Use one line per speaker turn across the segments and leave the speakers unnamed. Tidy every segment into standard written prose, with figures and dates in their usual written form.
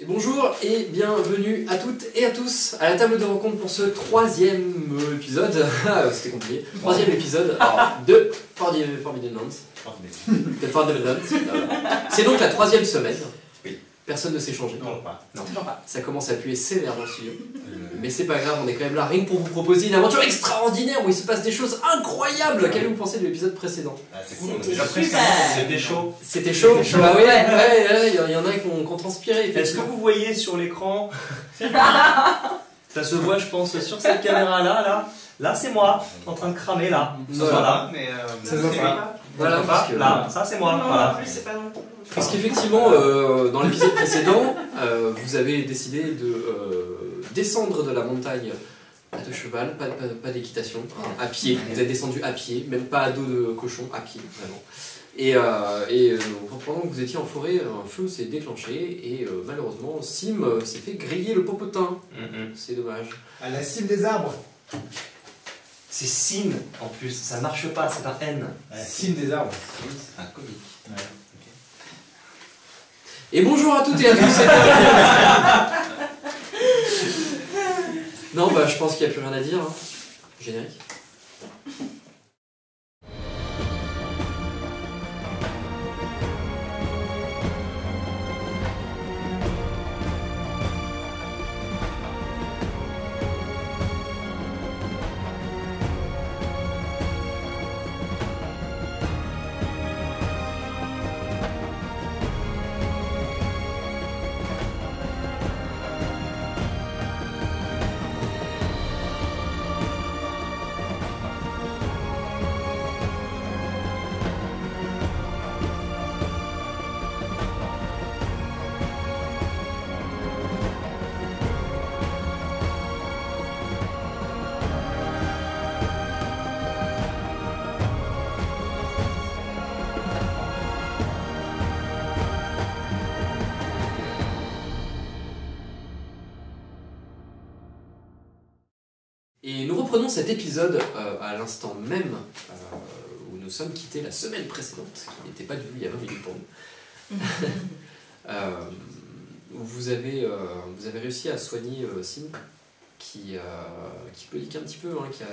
Et bonjour et bienvenue à toutes et à tous à la table de rencontre pour ce troisième épisode. C'était compliqué. Troisième épisode de Forbidden Lands. C'est donc la troisième semaine.
Oui.
Personne ne s'est changé.
Non, pas.
Non. Ça commence à puer sévère dans le studio. Mais c'est pas grave, on est quand même là rien que pour vous proposer une aventure extraordinaire où il se passe des choses incroyables. Qu'allez-vous penser de l'épisode précédent?
C'est cool, on est déjà
C'était
presque.
super.
C'était chaud.
C'était chaud. Bah oui, il y en a qui ont transpiré.
Est-ce que vous voyez sur l'écran ça se voit, je pense, sur cette caméra-là, là c'est moi, en train de cramer, là. Voilà, mais
Ça se voit pas.
Voilà, parce que,
là, ça c'est moi,
Non,
voilà.
en plus, c'est pas non plus.
parce qu'effectivement, dans l'épisode précédent, vous avez décidé de descendre de la montagne de cheval, pas d'équitation, à pied. Vous êtes descendu à pied, même pas à dos de cochon, à pied, vraiment. Et pendant que vous étiez en forêt, un feu s'est déclenché et malheureusement, Sim s'est fait griller le popotin. C'est dommage.
À la cime des arbres.
C'est Sim en plus, ça marche pas, c'est un N.
Cime des arbres.
C'est un comique.
Ouais.
Et bonjour à toutes et à tous. Non, bah je pense qu'il n'y a plus rien à dire. Hein. Générique. Et nous reprenons cet épisode à l'instant même où nous sommes quittés la semaine précédente, qui n'était pas du tout il y a 20 minutes pour nous. Vous avez réussi à soigner Sim, qui panique un petit peu, hein, qui a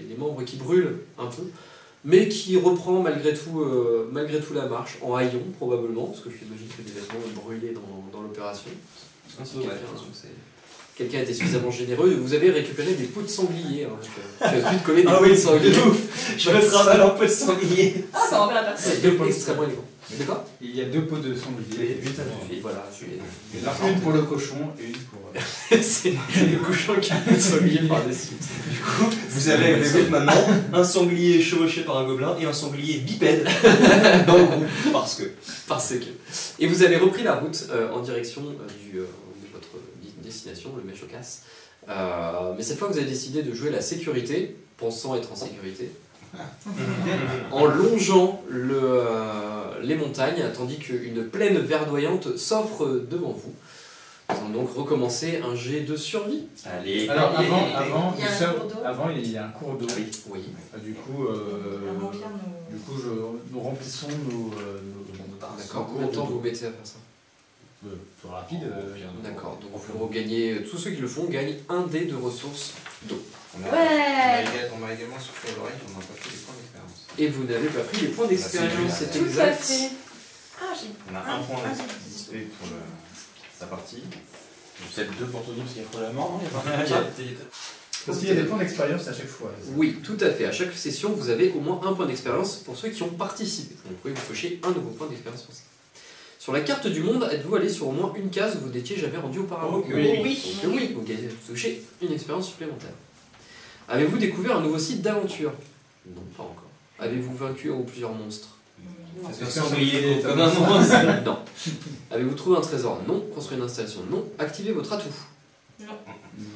les membres qui brûlent un peu, mais qui reprend malgré tout la marche, en haillons probablement, parce que j'imagine que des vêtements ont brûlé dans l'opération. Quelqu'un a été suffisamment généreux, vous avez récupéré des peaux de sanglier. Hein, tu as pu te coller des peaux de sanglier.
Je me travaille un peu de sanglier.
Ah, ça rappelle la personne.
C'est extrêmement élégant. D'accord.
Il y a deux pots de sanglier.
Voilà,
Il y en a une pour le cochon et une pour.
c'est le cochon qui a un peu de sanglier par-dessus.
Du coup, vous avez avec vous maintenant un sanglier chevauché par un gobelin et un sanglier bipède dans le groupe. Parce que.
Et vous avez repris la route en direction de votre destination, le Meshokas. Mais cette fois, vous avez décidé de jouer la sécurité, pensant être en sécurité, en longeant les montagnes, tandis qu'une plaine verdoyante s'offre devant vous. Nous allons donc recommencer un jet de survie.
Allez.
Alors avant,
Il y a un cours d'eau.
avant il y a un cours d'eau.
Oui.
Du coup, nous remplissons nos
D'accord. Combien de temps vous mettez à faire ça?
plus rapide.
D'accord. Donc vous regagnez, tous ceux qui le font gagnent un dé de ressources d'eau.
Ouais.
On m'a également soufflé à l'oreille qu'on n'a pas pris les points d'expérience.
Et vous n'avez pas pris les points d'expérience, c'est
Tout à
exact.
fait. Ah, j'ai.
On a un point d'XP pour sa partie.
Peut-être deux pour tout dire parce qu'il y a probablement.
Parce qu'il y a des points d'expérience à chaque fois.
Oui, tout à fait. À chaque session, vous avez au moins un point d'expérience pour ceux qui ont participé. Donc, vous pouvez vous cocher un nouveau point d'expérience pour ça. Sur la carte du monde, êtes-vous allé sur au moins une case où vous n'étiez jamais rendu auparavant?
Oui.
Donc, oui, vous touchez une expérience supplémentaire. Avez-vous découvert un nouveau site d'aventure? Non, pas encore. Avez-vous vaincu un ou plusieurs monstres?
Parce qu'un sanglier comme un monstre.
Non. Avez-vous trouvé un trésor? Non. Construit une installation? Non. Activé votre atout?
Non.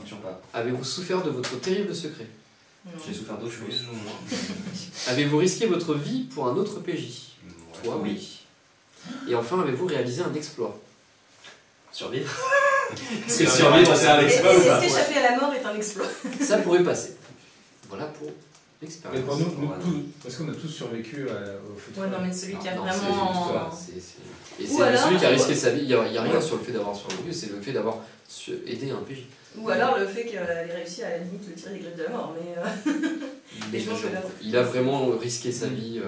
Toujours pas.
Avez-vous souffert de votre terrible secret?
J'ai souffert d'autres choses.
Plus ou moins.
Avez-vous risqué votre vie pour un autre PJ?
Ouais.
Toi, oui. Et enfin, avez-vous réalisé un exploit?
Survivre.
Est-ce que survivre, c'est un exploit ou pas?
Est-ce qu'échapper à la mort est un exploit?
Ça pourrait passer. Voilà pour
Mais
Expérience.
pour nous tous, parce qu'on a tous survécu au feu de
Ouais,
forêt.
non, mais celui qui a
Non,
vraiment.
Et
Ou
c'est
alors-
celui qui a risqué sa vie. Il n'y a rien sur le fait d'avoir survécu, c'est le fait d'avoir aidé un PJ.
Ou alors le fait qu'elle ait réussi à la limite le tirer les griffes de la mort, mais.
Mais
je pense que là-
il a vraiment risqué sa vie.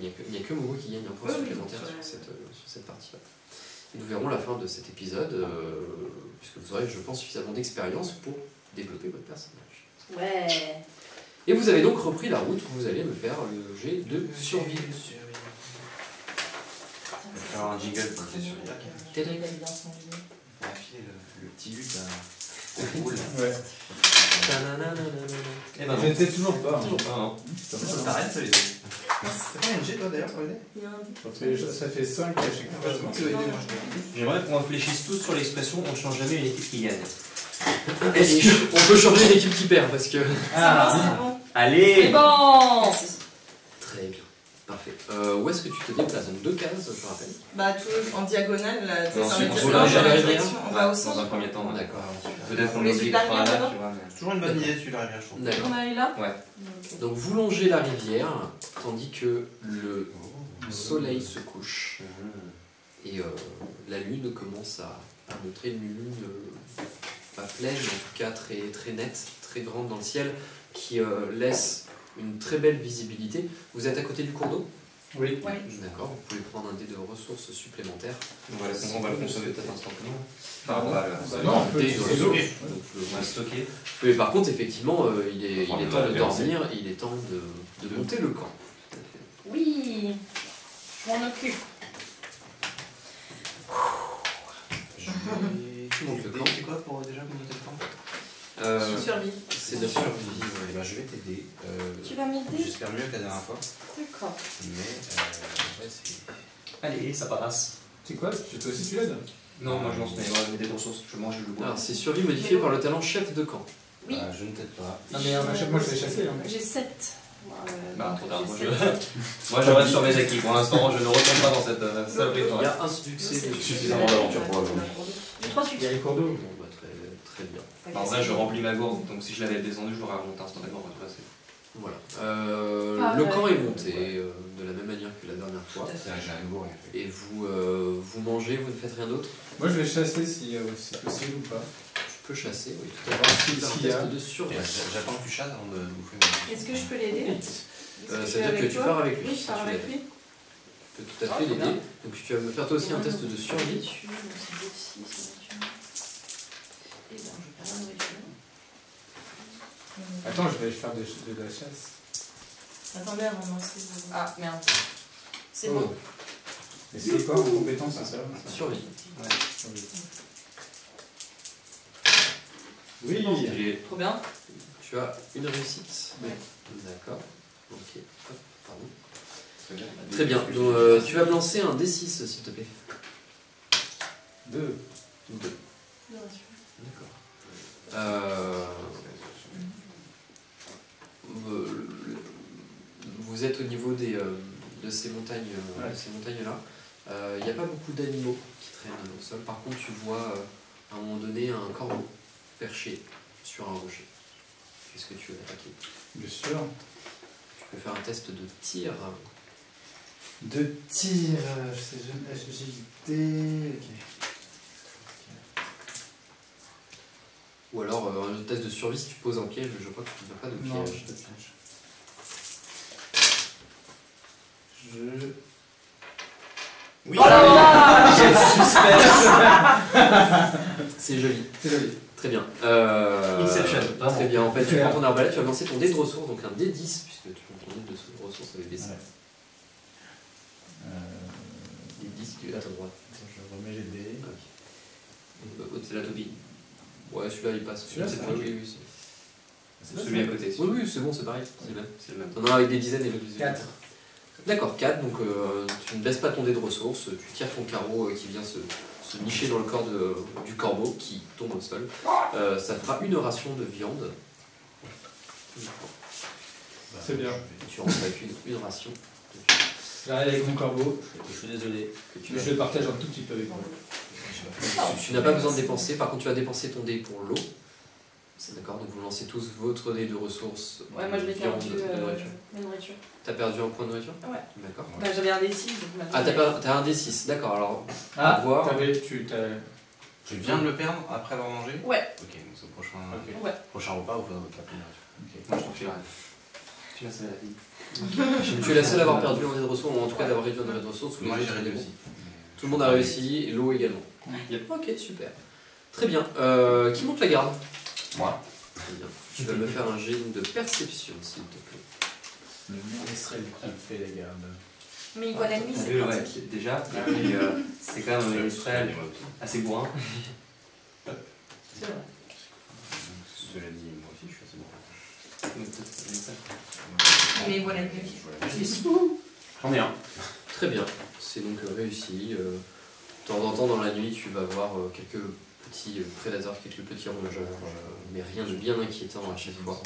Il n'y a que Momo qui gagne un point
Ouais, oui,
supplémentaire
ouais.
sur cette partie-là. Et nous verrons la fin de cet épisode, puisque vous aurez, je pense, suffisamment d'expérience pour développer votre personnage.
Ouais.
Et vous avez donc repris la route où vous allez me faire le jet de survie.
On va faire un jingle pour le sur le lac.
Il a bien son jeu.
On va filer le petit lutte au roule.
Ouais.
Eh ben,
Je n'étais toujours pas.
toujours pas, hein.
Ça
Ça t'arrête, ça les deux.
T'as pas un jet toi d'ailleurs pour aider?
Il y a un
ça fait 5 à chaque fois.
Tu veux aider, moi je vais aider.
J'aimerais qu'on réfléchisse tous sur l'expression on ne change jamais une équipe qui gagne.
Est-ce qu'on peut changer une équipe qui perd? Parce que...
C'est bon.
Allez
C'est bon.
Très bien. Parfait. Où est-ce que tu te déplaces? Donc 2 cases, je rappelle.
Bah, tout en diagonale, là, tu sais,
Non,
ça
si,
met
on
du
va
blanc
à
dans la
la
direction. On va au
Dans un
centre.
premier temps,
D'accord.
peut-être qu'on
Mais
l'oublie
celui-là,
par là,
d'abord.
tu vois. Mais...
C'est toujours une bonne idée celui la rivière, je trouve.
D'accord.
On va aller là.
Donc vous longez la rivière, tandis que le soleil se couche. Et la lune commence à montrer une lune pas pleine, mais en tout cas très, très nette, très grande dans le ciel, qui laisse une très belle visibilité. Vous êtes à côté du cours d'eau?
Oui.
Ouais.
D'accord, vous pouvez prendre un dé de ressources supplémentaires.
On va le consommer peut-être instantanément.
Bah
on va
non, on peut
Dé de
utiliser
ressources.
l'eau.
Donc,
on va le stocker.
mais par contre, effectivement, il est
On va
temps de
le
dormir, il est temps de monter le camp.
Oui. Je m'en occupe.
Tu montes le camp.
C'est quoi pour déjà monter le camp?
Survie.
C'est de la survie.
Eh ben, je vais t'aider.
Tu vas m'aider?
J'espère mieux que la dernière fois.
D'accord.
Mais ouais, c'est.
Allez, ça passe.
C'est quoi? Toi aussi tu l'aides?
Non, moi je lance mes des ressources. Je mange le bois.
Alors, c'est survie modifiée par le talent chef de camp.
Oui.
Je ne t'aide pas.
Ah mais moi je l'ai chassé. Hein.
J'ai 7.
Bah, trop tard. Moi je reste sur mes acquis. Pour l'instant, je ne retourne pas dans cette saloperie de
Il y
forêt.
a un succès de
Suffisamment d'aventure pour le moment.
J'ai 3
Il y a
succès.
les cours d'eau.
Bon, bah, très bien.
En vrai, je remplis ma gourde, donc si je l'avais descendu, je l'aurais remonté instantanément.
Voilà.
Ah,
Le
ouais.
camp est monté de la même manière que la dernière fois.
J'ai un nouveau en fait.
Et vous mangez, vous ne faites rien d'autre?
Moi je vais chasser si c'est possible ou pas.
Je peux chasser, oui, tout à
Voir
fait.
s'il
Faire un
y a.
test de survie.
J'attends que tu chasses avant de bouffer ma.
Est-ce que je peux l'aider?
C'est-à-dire que tu pars avec lui.
Oui, je pars avec lui.
Tu peux tout à fait l'aider. Donc tu vas me faire toi aussi un test de survie.
Attends, je vais faire de la chasse.
Attendez avant de lancer.
Ah merde.
C'est
Oh.
bon.
Mais c'est quoi en compétence c'est ça?
Survie.
Oui.
Trop bien.
Tu as une réussite.
Ouais.
D'accord. Ok. Hop, pardon. Très bien. Donc, tu vas me lancer un D6 s'il te plaît.
2.
2. D'accord. Vous êtes au niveau de ces montagnes, ces montagnes-là. Il n'y a pas beaucoup d'animaux qui traînent au sol. Par contre, tu vois à un moment donné un corbeau perché sur un rocher. Qu'est-ce que tu veux attaquer?
Bien sûr.
Tu peux faire un test de tir.
De tir, je sais jamais. Agilité. Ok.
Ou alors un test de survie si tu poses un piège, mais je crois que tu ne fais pas de
Non,
piège.
pas de piège.
Oui!
Oh là là.
C'est joli.
C'est joli.
Très bien.
Inception, vraiment.
Très bien. En fait, tu prends ton arbalète, tu vas lancer ton dé de ressources, donc un D10, puisque ton dé de ressources avait baissé.
Ouais.
D10, tu es à ta droite.
Attends, je remets les dés.
C'est la topie. Ouais, celui-là il passe.
Celui-là,
C'est
ça
pas
marche.
oui,
C'est celui à côté.
oui, oui, c'est bon, c'est pareil. C'est le même.
C'est le même.
T'en as avec des dizaines et l'autre
4.
D'accord, 4, donc tu ne baisses pas ton dé de ressources, tu tires ton carreau qui vient se nicher dans le corps du corbeau qui tombe au sol. Ça fera une ration de viande.
C'est bien.
Tu rentres avec une ration.
J'arrive avec mon corbeau.
Je suis désolé.
Que tu,
Je le partage un tout petit peu avec moi.
tu n'as pas besoin de dépenser, par contre tu vas dépenser ton dé pour l'eau. D'accord, donc vous lancez tous votre dé de ressources.
Ouais, moi je l'ai
viande,
perdu.
de nourriture.
La nourriture.
T'as perdu un point de nourriture?
Ouais.
D'accord.
Bah, j'avais un D6, donc
Ah,
maintenant,
t'as un D6, d'accord, alors.
Ah,
voir.
Tu viens de le perdre après avoir mangé?
Ouais.
Ok, donc c'est au prochain,
Ouais.
prochain repas, vous faudra votre tapis.
Moi je t'en file rien. Tu la sais la vie.
Tu es la seule à avoir perdu un dé de ressources, ou en tout cas d'avoir réduit un dé de ressources.
Moi
Les
j'ai
autres,
réussi.
Tout le monde a réussi, et l'eau également.
Yep.
Ok, super. Très bien. Qui monte la garde?
Moi.
Très bien. Tu vas me faire un jet de perception, s'il te plaît.
Le ministre il fait les gars.
Mais il voit l'ennemi,
T'as
c'est
vu, ouais,
pratique.
déjà, et, c'est quand même un ménestrel assez bourrin.
C'est vrai.
Cela dit, moi aussi je suis assez bon.
Mais il voit l'ennemi.
J'en ai un.
Très bien. C'est donc réussi. De temps en temps, dans la nuit, tu vas voir quelques petits prédateurs, quelques petits rongeurs, mais rien de bien inquiétant à chaque fois.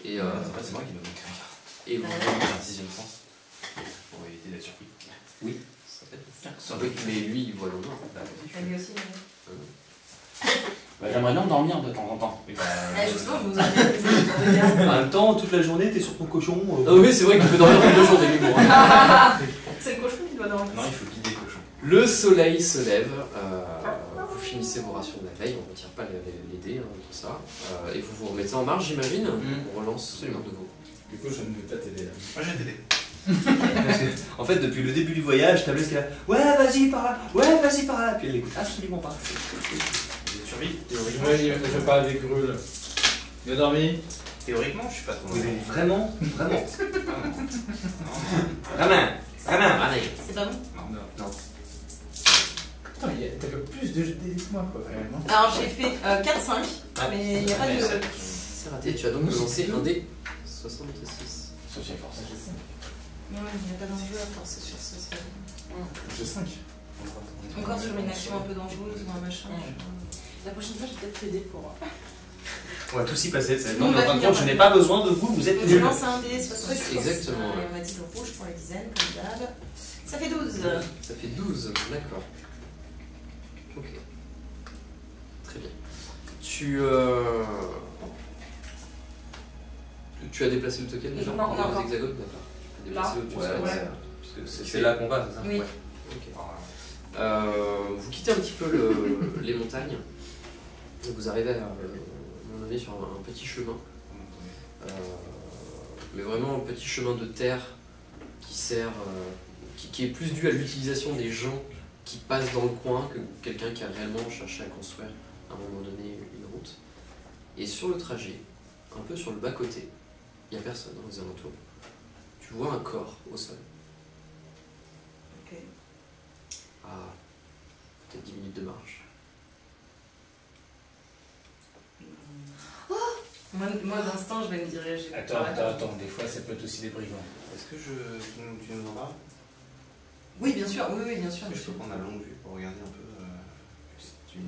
Et,
C'est moi qui dois me créer.
et vous...
J'ai un sixième sens. Pour éviter d'être surpris.
Oui.
Ça peut être.
Oui, mais lui, il voit le noir.
Bah, vas-y, je
Lui aussi.
Bah, j'aimerais bien dormir de temps en temps.
Justement, je vous en ai
En même temps, toute la journée, t'es sur ton cochon.
Ah oui, c'est vrai qu'il peut dormir tous les jours des nuits.
C'est le cochon qui doit dormir.
Non, il faut guider le cochon.
Le soleil se lève. Vous finissez vos rations de la veille. On ne retire pas les dés, hein, tout ça. Et vous vous remettez en marche, j'imagine. On relance l'un de vous.
Du coup, je ne vais pas t'aider là.
Moi j'ai t'aider.
En fait, depuis le début du voyage, t'as Blaise qui est là. Ouais, vas-y par là. Ouais, vas-y par là. Puis elle l'écoute absolument pas.
J'ai survécu.
Je vais pas avec Grul. Bien dormi?
Théoriquement, je suis pas trop
Oui,
mauvais.
mais vraiment, vraiment.
Vraiment.
Vraiment.
Allez.
C'est pas bon?
Non.
Putain, mais t'as fait plus de dés que moi, quoi, quand même. Hein.
Alors j'ai fait 4-5, mais il n'y a pas de.
C'est raté. Tu as donc lancé un dé 66.
Social force.
Mais ouais, il n'y a pas d'enjeu à force sur ce spell.
J'ai 5.
Encore sur une action un peu dangereuse ou un machin.
La prochaine fois, je vais peut-être t'aider pour.
On va tous y passer.
Non,
Non, mais en fin de compte, je n'ai pas besoin de vous, vous êtes
Donc je
nuls.
lance un dé 66.
Exactement, ouais.
Et on a dit le rouge pour les dizaines, comme d'hab. Ça fait 12.
Ça fait 12, d'accord. Ok. Très bien. Tu as déplacé le token déjà?
Non,
Dans
encore.
les hexagones, d'accord. Tu peux déplacer
Là.
au-dessus.
Ouais,
ça.
ouais. C'est là qu'on va, c'est ça?
Oui.
Ouais. Ok. Vous quittez un petit peu les montagnes. Et vous arrivez à un moment donné sur un petit chemin. Mais vraiment un petit chemin de terre qui sert, qui est plus dû à l'utilisation des gens qui passent dans le coin que quelqu'un qui a réellement cherché à construire à un moment donné une route. Et sur le trajet, un peu sur le bas-côté, il n'y a personne dans les alentours. Tu vois un corps au sol.
Ok.
À peut-être 10 minutes de marche.
Moi d'instant, je vais me diriger.
Attends, des fois ça peut être aussi des brigands.
Est-ce que tu nous en parles?
Oui, bien sûr, oui, bien sûr.
Je peux prendre la longue vue pour regarder un peu.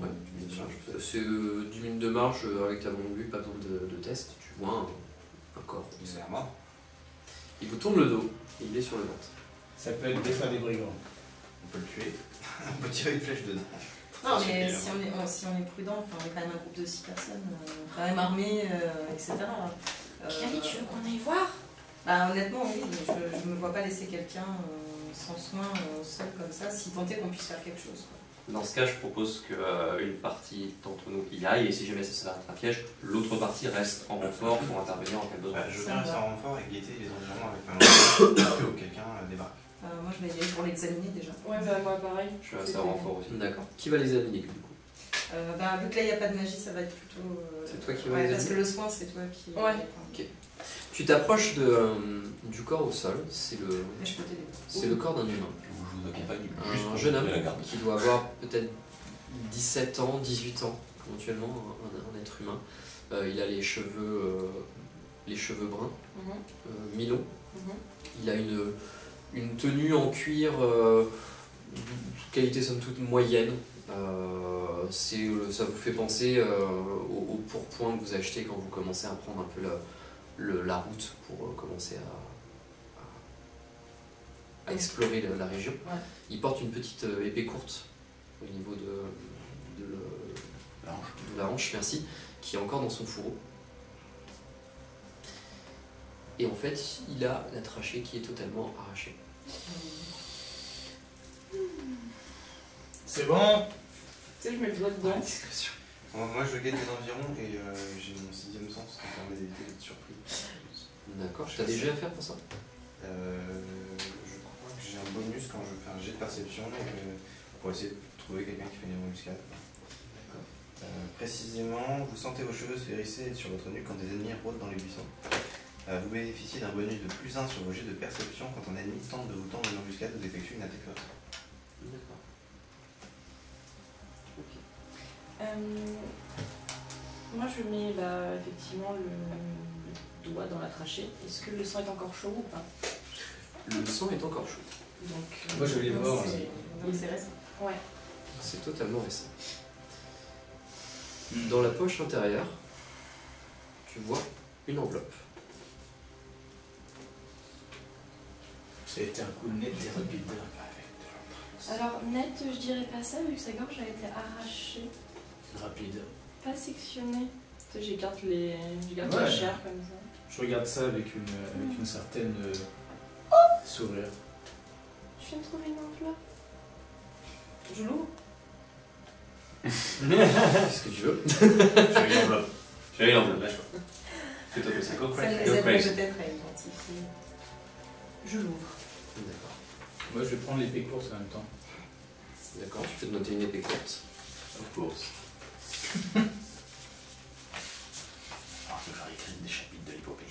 Ouais, bien sûr. C'est 10 minutes de marche avec ta longue vue, pas besoin de test. Tu vois un corps.
C'est à moi.
Il vous tourne le dos et il est sur le ventre.
Ça peut être des fois des brigands.
On peut le tuer. On peut tirer une flèche dedans.
Non,
Ça
mais
suffit,
si on est prudent, enfin, on est quand même un groupe de 6 personnes, quand même armés, etc.
Camille, tu veux qu'on aille voir?
Bah, honnêtement, oui, je me vois pas laisser quelqu'un sans soin, seul comme ça, si tant est qu'on puisse faire quelque chose. Quoi.
Dans ce cas, je propose qu'une partie d'entre nous y aille, et si jamais ça s'avère être un piège, l'autre partie reste en renfort pour intervenir en cas de besoin.
Je
Ça
viens
me
rester
va.
en renfort et guetter les environnements avec ma langue où quelqu'un débarque.
Moi, je vais y aller pour l'examiner déjà.
Ouais, bah moi pareil.
Je vais rester en renfort aussi.
D'accord. Qui va les examiner du coup?
Bah, vu que là, il n'y a pas de magie, ça va être plutôt...
C'est toi qui vas
ouais,
les
parce que
examiner?
le soin, c'est toi qui...
Ouais.
Ok. Tu t'approches du corps au sol. C'est
Mais je peux t'aider.
le corps d'un humain.
Je vous accompagne
Un jeune homme qui doit avoir peut-être 17 ans, 18 ans, éventuellement, un être humain. Il a les cheveux bruns, mi-longs. Il a une tenue en cuir, qualité somme toute moyenne. Ça vous fait penser au pourpoint que vous achetez quand vous commencez à prendre un peu la route pour commencer à explorer la région.
Ouais.
Il porte une petite épée courte au niveau de la hanche, merci. qui est encore dans son fourreau. Et en fait, il a la trachée qui est totalement arrachée.
C'est bon.
Tu sais, je mets le doigt dedans.
Discrétion.
Moi je gagne les environs et j'ai mon 6ème sens qui permet d'éviter d'être surpris.
D'accord, t'as des jeux à faire pour ça?
Je crois que j'ai un bonus quand je fais un jet de perception pour essayer de trouver quelqu'un qui fait une embuscade. Précisément, vous sentez vos cheveux se hérisser sur votre nuque quand des ennemis rôdent dans les buissons. Vous bénéficiez d'un bonus de +1 sur vos jets de perception quand un ennemi tente de vous tendre une embuscade ou d'effectuer une attaque forte.
D'accord.
Moi, je mets effectivement le doigt dans la trachée. Est-ce que le sang est encore chaud ou pas?
Le sang est encore chaud.
Donc,
Moi, je vais les voir.
Donc c'est récent.
Ouais.
C'est totalement récent. Dans la poche intérieure, tu vois une enveloppe.
C'était un coup net et rapide.
Alors, net, je dirais pas ça, vu que sa gorge a été arrachée,
Rapide.
pas sectionnée.
Tu sais, j'écarte la
Ouais.
chair comme ça.
Je regarde ça avec une certaine sourire.
Je viens de trouver une enveloppe.
Je l'ouvre.
Qu'est-ce que tu veux?
J'ai eu l'enveloppe. J'ai eu l'enveloppe, lâche-toi. Fais-toi plaisir. Go
Ça les
crazy. Go
aide
crazy.
peut-être à identifier. Je l'ouvre.
D'accord.
Moi, je vais prendre l'épée courte en même temps.
D'accord, tu peux te noter une épée courte.
Of course. Alors que j'aurais écrit des chapitres de l'épopée.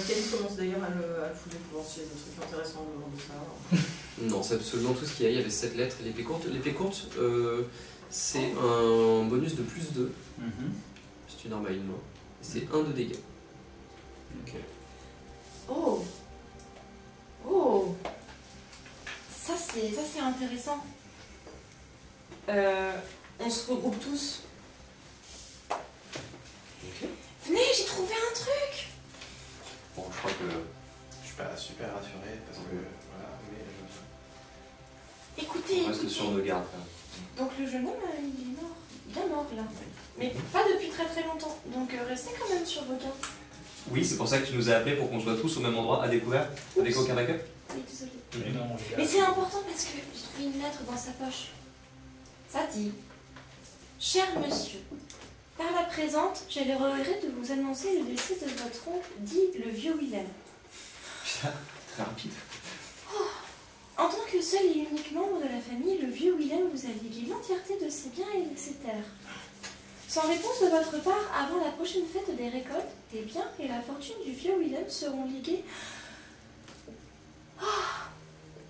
Kelly commence d'ailleurs à le fouiller pour voir s'il y a des trucs intéressants au moment de ça.
Non, c'est absolument tout ce qu'il y a. Il y avait 7 lettres. L'épée courte, c'est un bonus de +2. C'est une arme à une main. C'est 1 de dégâts.
Ok.
Oh! Oh! Ça c'est intéressant.
On se regroupe tous.
Ok.
Venez, j'ai trouvé un truc!
Bon, je crois que.
Je suis pas super rassuré parce que voilà, mais
Écoutez,
On reste
écoutez.
sur nos gardes.
Donc le jeune homme, il est mort. Bien mort là. Mais pas depuis très très longtemps. Donc restez quand même sur vos gardes.
Oui, c'est pour ça que tu nous as appelés pour qu'on soit tous au même endroit, à découvert, avec aucun backup.
Oui, désolé.
Mais non, je
Mais c'est important parce que j'ai trouvé une lettre dans sa poche. Ça dit: Cher monsieur, par la présente, j'ai le regret de vous annoncer le décès de votre oncle, dit le vieux Willem.
Très rapide.
En tant que seul et unique membre de la famille, le vieux Willem vous a légué l'entièreté de ses biens et de ses terres. Sans réponse de votre part, avant la prochaine fête des récoltes, les biens et la fortune du vieux Willem seront légués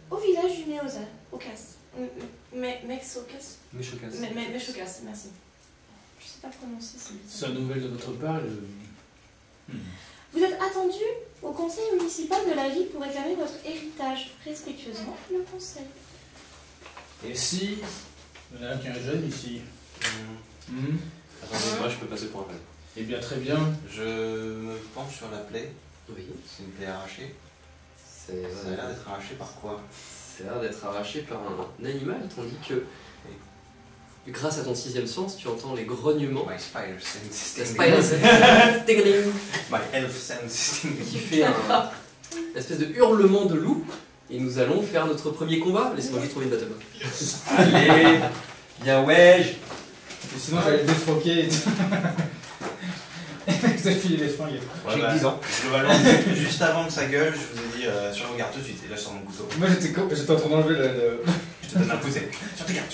au village du Méosa, au Casse. Mexocas.
Mais chocasse.
Mexocas, merci. Je sais pas prononcer ça.
Sans nouvelle de votre part,
Vous êtes attendu au conseil municipal de la ville pour réclamer votre héritage. Respectueusement, le conseil.
Et si il y en a un qui est un jeune ici.
Attendez, moi je peux passer pour un fan.
Eh bien, très bien.
je me penche sur la plaie.
Oui.
C'est une plaie arrachée.
Ça
Ça a l'air d'être arraché par quoi?
a l'air d'être arraché par un animal, tandis que grâce à ton 6ème sens, tu entends les grognements.
My spider sense.
La spider
My elf sense.
qui fait un espèce de hurlement de loup. Et nous allons faire notre premier combat. Laissez-moi juste trouver une battle map.
Allez, bien ouais.
Et sinon, j'allais le défroquer. Ça file les fringues.
J'ai que 10 ans.
Globalement, juste avant que ça gueule, je vous ai dit sur vos gardes tout de suite. Et là, je sors mon couteau.
Moi, j'étais en train d'enlever le.
Je te donne un poussé. Sur tes gardes,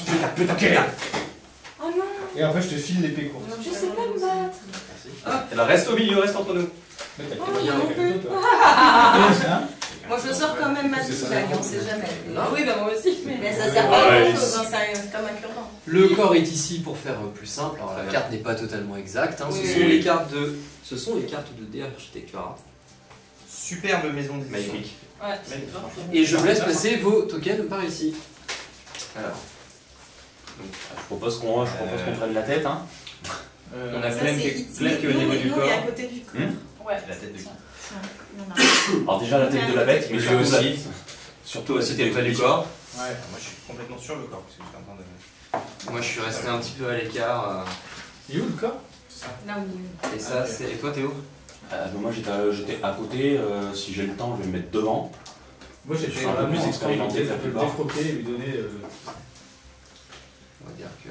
Oh non,
Et après, je te file l'épée courte.
je sais pas me battre.
Merci.
Et ben reste au milieu, reste entre nous.
Mais t'as
Oh,
quel
non plus.
toi Hein
Moi, je sors quand même ma
C'est
petite
ça.
blague, on sait jamais.
Ah
oui, bah moi aussi. Mais ça
Ouais,
sert pas à
ouais,
grand chose, c'est comme un cure-dent.
Le corps est ici pour faire plus simple. Alors la carte n'est pas totalement exacte. Hein.
Oui,
Ce sont les cartes de Dé Architectura.
Superbe maison d'édition.
Magnifique.
Ouais,
Magnifique.
Et je vous laisse passer vos tokens par ici.
Alors. Donc, je propose qu'on prenne la tête. Hein. On a
Ça,
Clem
c'est
qui est au niveau du
nous,
corps.
il est à côté du corps.
Hmm
Ouais.
La tête de qui?
Alors déjà la tête de la bête, mais
Mais
je aussi. Surtout aussi t'es le bas du corps.
Ouais.
Moi, je suis complètement sur le corps parce que je suis en train de.
Moi je suis resté un petit peu à l'écart.
Il est où le corps?
Là où
Et ça,
Ok.
c'est. Et toi, Théo?
Moi j'étais à côté, si j'ai le temps je vais me mettre devant.
Moi
Je
j'étais
suis un peu plus
vraiment
expérimenté que la
un peu
plupart.
défroqué et lui donner.
On va dire que.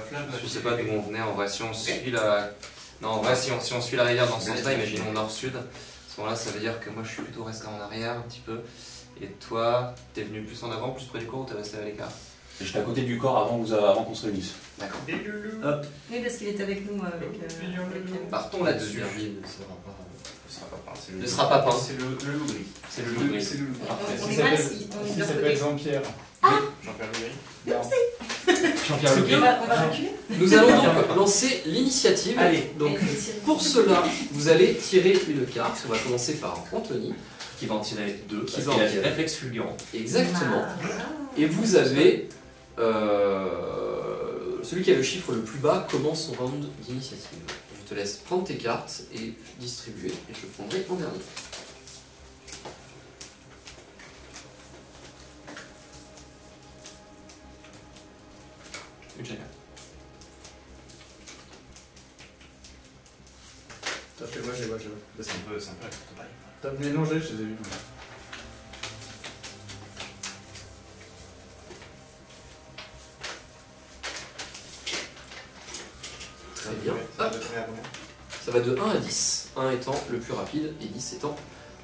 Flamme,
Je sais pas d'où on venait en vrai. Si on suit la. Non, en vrai, si on suit la rivière dans ce sens-là, imaginons nord-sud. À ce moment-là, ça veut dire que moi je suis plutôt resté en arrière un petit peu. Et toi, t'es venu plus en avant, plus près du corps ou t'es resté à l'écart?
Et j'étais à côté du corps avant qu'on se réunisse.
D'accord.
Hop.
Oui, parce qu'il est avec nous. Avec
Partons là-dessus.
Virgile ne sera pas peint. C'est le-
Ne sera pas peint.
C'est le loup gris.
C'est le loup gris.
C'est le.
On
S'il
est mal,
s'appelle-
on est de
s'il
leur
s'appelle
côté.
Jean-Pierre.
Jean-Pierre Le Gris.
Non.
Jean-Pierre
C'est
Le
bien.
Gris.
On va reculer.
Nous allons donc lancer l'initiative.
Allez.
Donc,
Allez, tirez.
pour cela, vous allez tirer une carte. On va commencer par Anthony.
Qui va en tirer 2,
Qui
parce
va
qu'il
en
a des
tirer.
réflexes fulgurants.
Exactement. Et vous avez. Celui qui a le chiffre le plus bas commence son round d'initiative. Je te laisse prendre tes cartes et distribuer. Et je prendrai en dernier.
Une chacun.
Attends, je les vois.
C'est un peu la courte paille.
T'as mélangé, je les ai vus.
Très bien.
Ça va
Hop.
de combien à combien?
Ça va de 1 à 10. 1 étant le plus rapide et 10 étant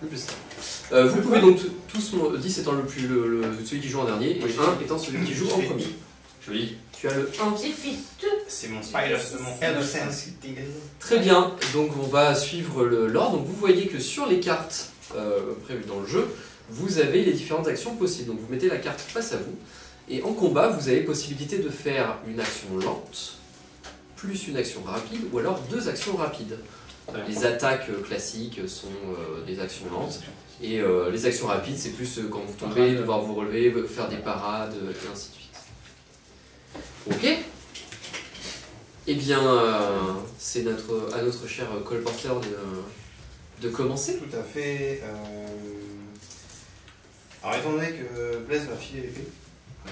le plus simple. Vous pouvez donc tous, 10 étant celui qui joue en dernier et 1 étant celui qui joue en premier.
Joli.
Tu as le 1.
J'ai fait
C'est mon spider, mon Elder Sense.
Très bien, donc on va suivre l'ordre. Donc vous voyez que sur les cartes prévues dans le jeu, vous avez les différentes actions possibles. Donc vous mettez la carte face à vous, et en combat, vous avez possibilité de faire une action lente, plus une action rapide, ou alors 2 actions rapides. Les attaques classiques sont des actions lentes, et les actions rapides, c'est plus quand vous tombez, devoir vous relever, faire des parades, et ainsi de suite. Ok. Eh bien, c'est à notre cher colporter de commencer.
Tout à fait. Alors, étant donné que Blaise m'a filé l'épée,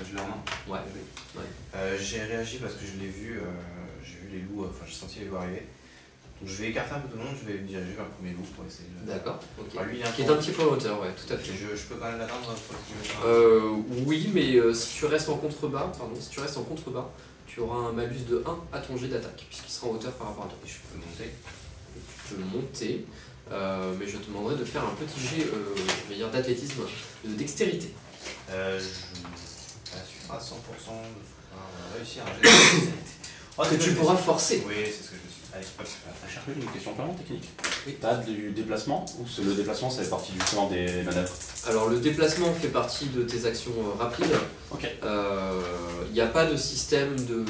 je l'ai en main.
Ouais.
J'ai réagi parce que je l'ai vu, j'ai vu les loups, enfin j'ai senti les loups arriver. Donc je vais écarter un peu tout le monde, je vais me diriger vers le premier loup pour essayer de...
D'accord, ok.
Alors, lui, il
Qui est un petit peu en hauteur, ouais, tout à fait.
Je peux quand même l'atteindre
Oui, mais si tu restes en contrebas, tu auras un malus de 1 à ton jet d'attaque, puisqu'il sera en hauteur par rapport à toi.
Je peux monter.
Tu peux monter, mais je te demanderai de faire un petit jet d'athlétisme, de dextérité.
Je suis à 100% de réussir un jet de dextérité. Oh,
Que tu pourras forcer.
Oui, c'est ce que je suis. Allez, hop.
Cherche une question purement technique.
Oui.
T'as du déplacement ou le déplacement ça fait partie du plan des manœuvres?
Alors le déplacement fait partie de tes actions rapides.
Ok.
Il n'y a pas de système de...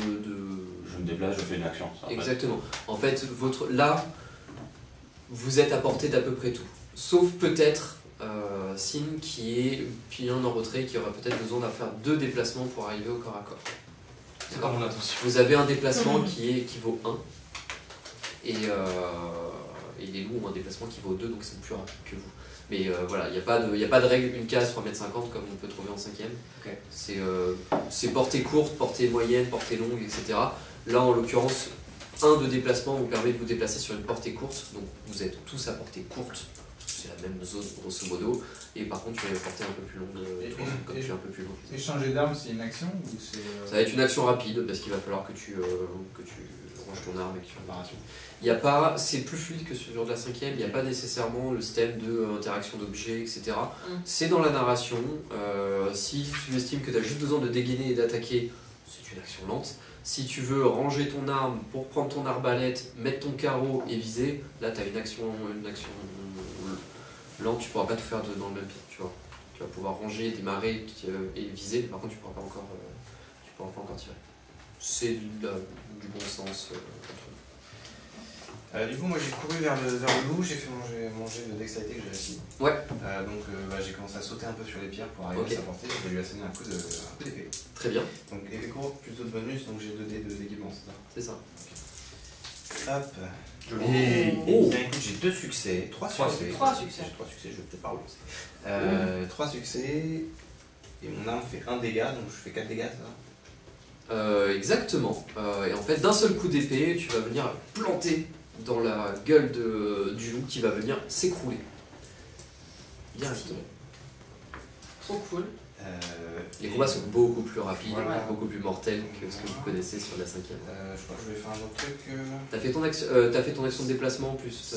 Je me déplace, je fais une action. ça,
Exactement. En fait, là, vous êtes à portée d'à peu près tout. Sauf peut-être Sin qui est pilon en retrait, qui aura peut-être besoin d'en faire 2 déplacements pour arriver au corps à corps.
C'est pas mon intention.
Vous avez un déplacement qui vaut 1. Et les loups ont un déplacement qui vaut 2, donc ils sont plus rapides que vous. Mais voilà, il n'y a pas de règle, une case 3,50 m comme on peut trouver en 5ème.
Ok.
C'est portée courte, portée moyenne, portée longue, etc. Là, en l'occurrence, 1 de déplacement vous permet de vous déplacer sur une portée courte. Donc vous êtes tous à portée courte, c'est la même zone grosso modo. Et par contre, tu as une portée un peu plus longue, toi, comme tu es un peu plus long.
Échanger d'armes, c'est une action ou c'est.
Ça va être une action rapide parce qu'il va falloir que tu ranges ton arme et que tu préparation. Il y a pas, c'est plus fluide que sur de la 5ème, il n'y a pas nécessairement le système de interaction d'objets, etc. C'est dans la narration. Si tu estimes que tu as juste besoin de dégainer et d'attaquer, c'est une action lente. Si tu veux ranger ton arme pour prendre ton arbalète, mettre ton carreau et viser, là tu as une action lente, tu pourras pas tout faire dans le même tour, tu vois. Tu vas pouvoir ranger, démarrer et viser, par contre tu pourras pas encore tirer. C'est du bon sens.
Du coup, moi j'ai couru vers le loup, j'ai fait mon jet de dextérité que j'ai réussi.
Ouais.
Donc j'ai commencé à sauter un peu sur les pierres pour arriver à sa portée, je vais lui asséner un coup d'épée.
Très bien.
Donc épée courte, plus d'autres bonus, donc j'ai 2 dés d'équipement, c'est ça?
C'est ça.
Hop.
Et
Bien, écoute, j'ai 2 succès, 3 succès.
3 succès.
J'ai 3 succès, je vais peut-être pas relancer. 3 succès, et mon arme fait 1 dégât, donc je fais 4 dégâts, ça va?
Exactement. Et en fait, d'un seul coup d'épée, tu vas venir planter dans la gueule du loup qui va venir s'écrouler. Directement.
Trop cool.
Les combats sont beaucoup plus rapides,
Voilà.
beaucoup plus mortels que ce que vous connaissez sur la 5e.
Je crois que je vais faire un autre truc.
T'as fait ton action de déplacement en plus.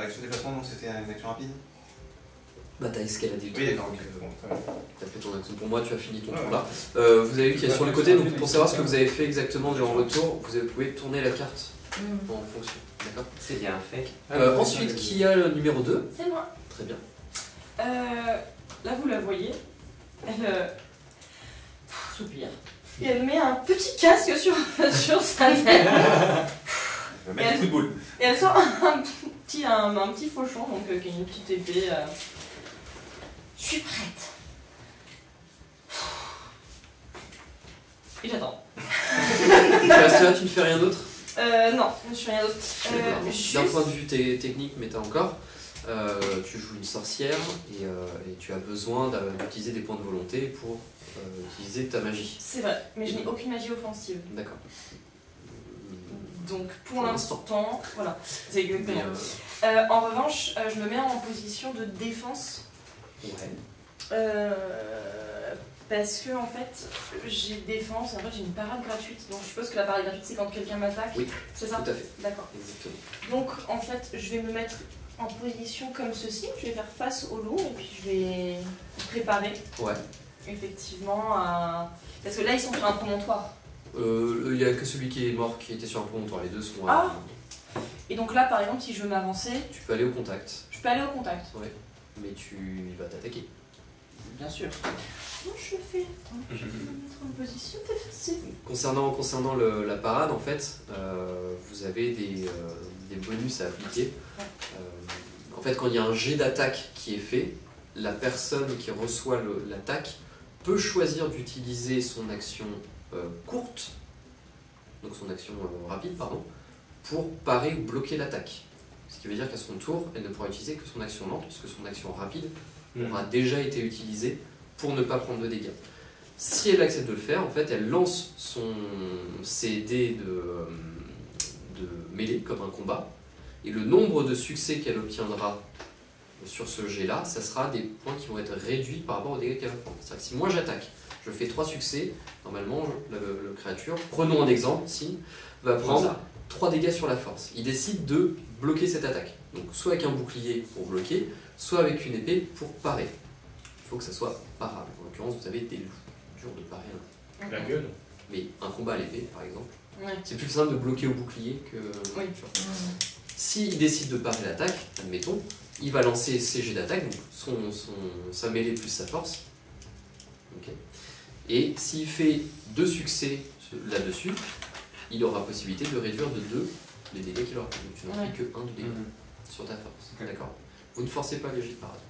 Action de déplacement, donc c'était une action rapide.
Bah t'as escaladé le
Oui,
truc,
d'accord,
donc,
ok, bon, très bien.
t'as fait ton action. Pour moi, tu as fini ton
Ouais,
tour
ouais.
là. Vous avez vu qu'il y a sur le côté, donc pour savoir ce que vous avez fait exactement durant votre tour, vous pouvez tourner la carte en fonction. D'accord.
C'est bien fait.
Ensuite, qui a le numéro 2?
C'est moi.
Très bien.
Là, vous la voyez. Elle soupire.
Et elle met un petit casque sur sa tête.
Je vais mettre un coup de boule.
Et elle sort un petit fauchon, donc qui est une petite épée.
Je suis prête.
Et j'attends.
Tu restes là, tu ne fais rien d'autre?
Non, je suis rien d'autre.
D'un
Juste...
point de vue technique, mais t'as encore. Tu joues une sorcière et tu as besoin d'utiliser des points de volonté pour utiliser ta magie.
C'est vrai, mais je n'ai aucune magie offensive.
D'accord.
Donc pour
Pour
l'instant, voilà, c'est exactement.
Mais,
En revanche, je me mets en position de défense.
ouais.
Parce que en fait, j'ai défense, en fait j'ai une parade gratuite. Donc je suppose que la parade gratuite c'est quand quelqu'un m'attaque.
Oui,
c'est ça?
tout à fait.
D'accord.
Exactement.
Donc en fait, je vais me mettre en position comme ceci. Je vais faire face au loup et puis je vais préparer
Ouais.
effectivement à... Parce que là ils sont sur un promontoire.
Il n'y a que celui qui est mort qui était sur un promontoire. Les deux sont.
Ah. Et donc là par exemple, si je veux m'avancer,
Tu peux aller au contact,
je peux aller au contact.
mais il va t'attaquer.
Bien sûr.
Comment je fais? Je vais me mettre en position défensive.
Concernant la parade, en fait, vous avez des bonus à appliquer. En fait, quand il y a un jet d'attaque qui est fait, la personne qui reçoit l'attaque peut choisir d'utiliser son action courte, donc son action rapide, pardon, pour parer ou bloquer l'attaque. Ce qui veut dire qu'à son tour, elle ne pourra utiliser que son action lente, puisque son action rapide aura déjà été utilisée pour ne pas prendre de dégâts. Si elle accepte de le faire, en fait, elle lance ses dés de mêlée comme un combat, et le nombre de succès qu'elle obtiendra sur ce jet-là, ça sera des points qui vont être réduits par rapport aux dégâts qu'elle va prendre. C'est-à-dire que si moi j'attaque, je fais 3 succès, normalement, le créature, prenons un exemple, si, va prendre 3 dégâts sur la force. Il décide de bloquer cette attaque. Donc soit avec un bouclier pour bloquer, soit avec une épée pour parer. Il faut que ça soit parable. En l'occurrence, vous avez des loups. Dur de parer un.
La gueule.
Mais un combat à l'épée, par exemple,
Ouais.
c'est plus simple de bloquer au bouclier que.
Oui.
S'il décide de parer l'attaque, admettons, il va lancer ses jets d'attaque, donc sa mêlée plus sa force. Ok. Et s'il fait 2 succès là-dessus, il aura possibilité de réduire de 2 les dégâts qu'il aura. Donc tu n'en fais que 1 de dégâts sur ta force. D'accord. Vous ne forcez pas les jets de parade.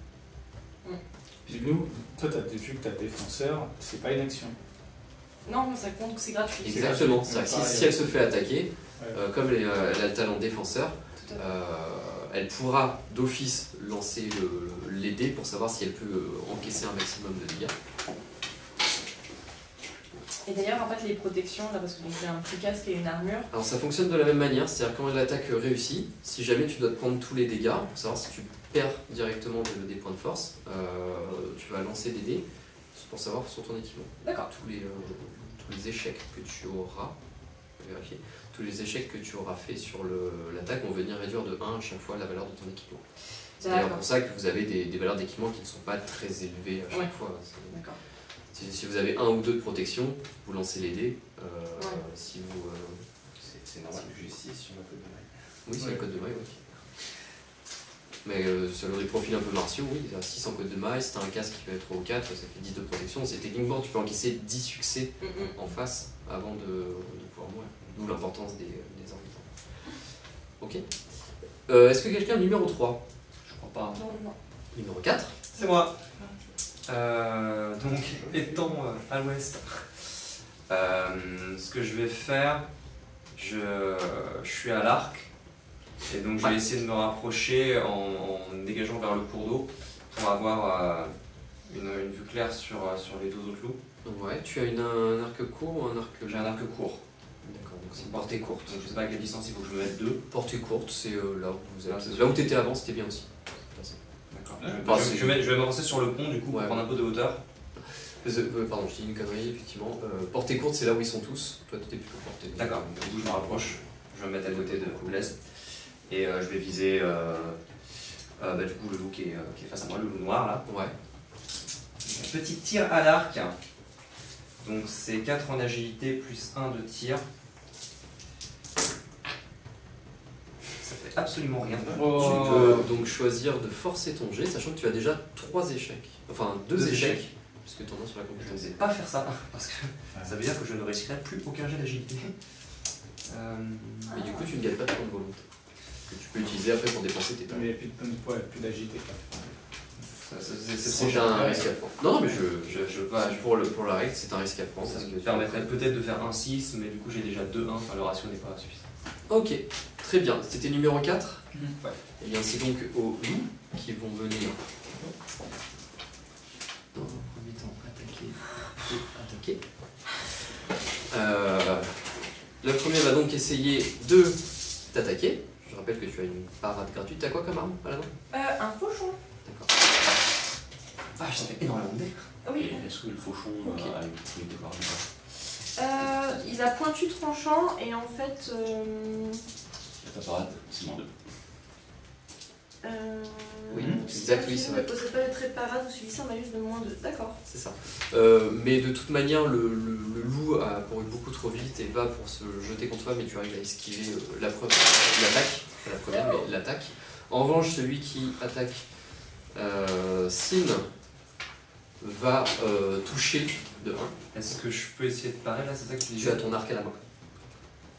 Puis nous, toi, vu que t'as défenseur, c'est pas une action.
Non, mais ça compte que c'est gratuit.
Exactement.
gratuit.
C'est-à-dire que
Pareil.
si elle se fait attaquer,
Ouais.
comme elle a le talent défenseur,
Tout à fait.
elle pourra d'office lancer les dés pour savoir si elle peut encaisser un maximum de dégâts.
Et d'ailleurs, en fait, les protections, là, parce que donc, j'ai un petit casque et une armure.
Alors ça fonctionne de la même manière, c'est-à-dire quand l'attaque réussit, si jamais tu dois te prendre tous les dégâts, pour savoir si tu perds directement des points de force, tu vas lancer des dés pour savoir sur ton équipement.
D'accord.
Tous les échecs que tu auras, je vais vérifier, tous les échecs que tu auras fait sur l'attaque vont venir réduire de 1 à chaque fois la valeur de ton équipement. C'est d'ailleurs pour ça que vous avez des valeurs d'équipement qui ne sont pas très élevées à chaque fois.
D'accord.
Si vous avez 1 ou 2 de protection, vous lancez les dés. Si vous,
C'est normal que j'ai 6 sur ma code de maille.
oui, c'est le code de maille, oui. Mais selon des profils un peu martiaux, oui, il y a 6 en code de maille, si t'as un casque qui peut être au 4, ça fait 10 de protection. C'est techniquement, tu peux encaisser 10 succès en face avant de pouvoir mourir. D'où l'importance des orbitants. Ok. Est-ce que quelqu'un a le numéro 3?
Je crois pas.
Non.
Numéro 4?
C'est moi. Donc, étant à l'ouest, ce que je vais faire, je suis à l'arc, et donc je vais essayer de me rapprocher en dégageant vers le cours d'eau pour avoir une vue claire sur les 2 autres loups.
Ouais, tu as un arc court ou un arc...
J'ai un arc court.
D'accord, donc c'est une portée courte.
Donc je sais pas à quelle distance il faut que je me mette 2.
Portée courte, c'est là où vous êtes. Là où t'étais avant, c'était bien aussi.
D'accord.
Bah,
Je vais m'avancer sur le pont du coup pour
Ouais.
prendre un peu de hauteur.
Pardon, je dis une connerie, effectivement. Portée courte, c'est là où ils sont tous. Toi, tu étais plutôt portée.
D'accord, du coup je me rapproche. Je vais me mettre à côté de Blaise. Et je vais viser du coup le loup qui est face à moi, le loup noir là.
Ouais.
Un petit tir à l'arc. Donc c'est 4 en agilité plus 1 de tir. Ça fait absolument rien.
Tu peux donc choisir de forcer ton jet, sachant que tu as déjà 3 échecs. Enfin, 2
Deux
échecs.
échecs.
Puisque tu en as sur la
Je ne
compétence.
sais pas faire ça parce que ça veut dire que je ne risquerai plus aucun jet d'agilité.
Mais du coup, tu ne gagnes pas de points de volonté. Que tu peux utiliser après pour dépenser tes points.
Mais il n'y a plus de points de poids, plus d'agilité.
C'est un risque à prendre. Non, mais pour la règle, c'est un risque à prendre.
Ça
Parce
me
que
permettrait peut-être de faire un 6, mais du coup j'ai déjà 2-1, enfin le ratio n'est pas suffisant.
Ok, très bien. C'était numéro 4.
Ouais.
Et bien, c'est donc aux loups qui vont venir. Dans un premier temps, attaquer. Le premier va donc essayer de t'attaquer. Je rappelle que tu as une parade gratuite. T'as quoi comme arme à la main?
Un fauchon.
D'accord.
Ah, ça fait énormément de dés.
Oui.
Et est-ce que le fauchon
Ok.
a une technique de parade?
Il a pointu tranchant et en fait.
Ta parade, c'est moins 2.
Oui,
si
exact,
un
oui,
film
c'est
ne
vrai.
possède pas de trait de parade, vous subissez un malus de -2. D'accord.
C'est ça. Mais de toute manière, le loup a couru beaucoup trop vite et va pour se jeter contre toi, mais tu arrives à esquiver l'attaque, pas la première, mais l'attaque. En revanche, celui qui attaque Sin va toucher de 1.
Est-ce que je peux essayer de parer là, c'est ça que tu
Tu
disais?
as ton arc à la main.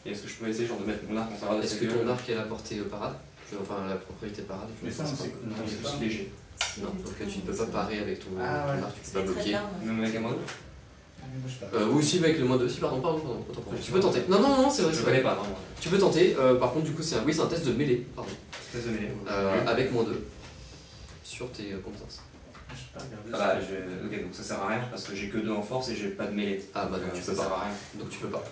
Et est-ce que je peux essayer genre de mettre mon arc en parade?
Est-ce que ton arc est la portée parade? Enfin, la propriété parade. je
Mais
ne
ça,
pense
on
pas.
sait
Non, c'est
pas.
plus léger.
Non, donc tu ne peux pas parer avec ton,
Ah,
ton
ouais.
arc, tu peux pas bloquer.
Même avec un mode?
Ah, mais moi, je sais pas.
Ou aussi avec le -2, si pardon, autant pour moi. Tu peux tenter. Non, c'est vrai.
Je
c'est
connais
vrai.
pas, non.
Tu peux tenter, par contre, du coup, c'est un test de mêlée, pardon.
Désolé.
Avec -2 sur tes compétences.
Je sais pas regarder.
Ah bah, ok, donc ça sert à rien parce que j'ai que 2 en force et j'ai pas de mêlée.
Ah bah donc tu
ça
peux
sert
pas.
à rien.
Donc tu peux pas.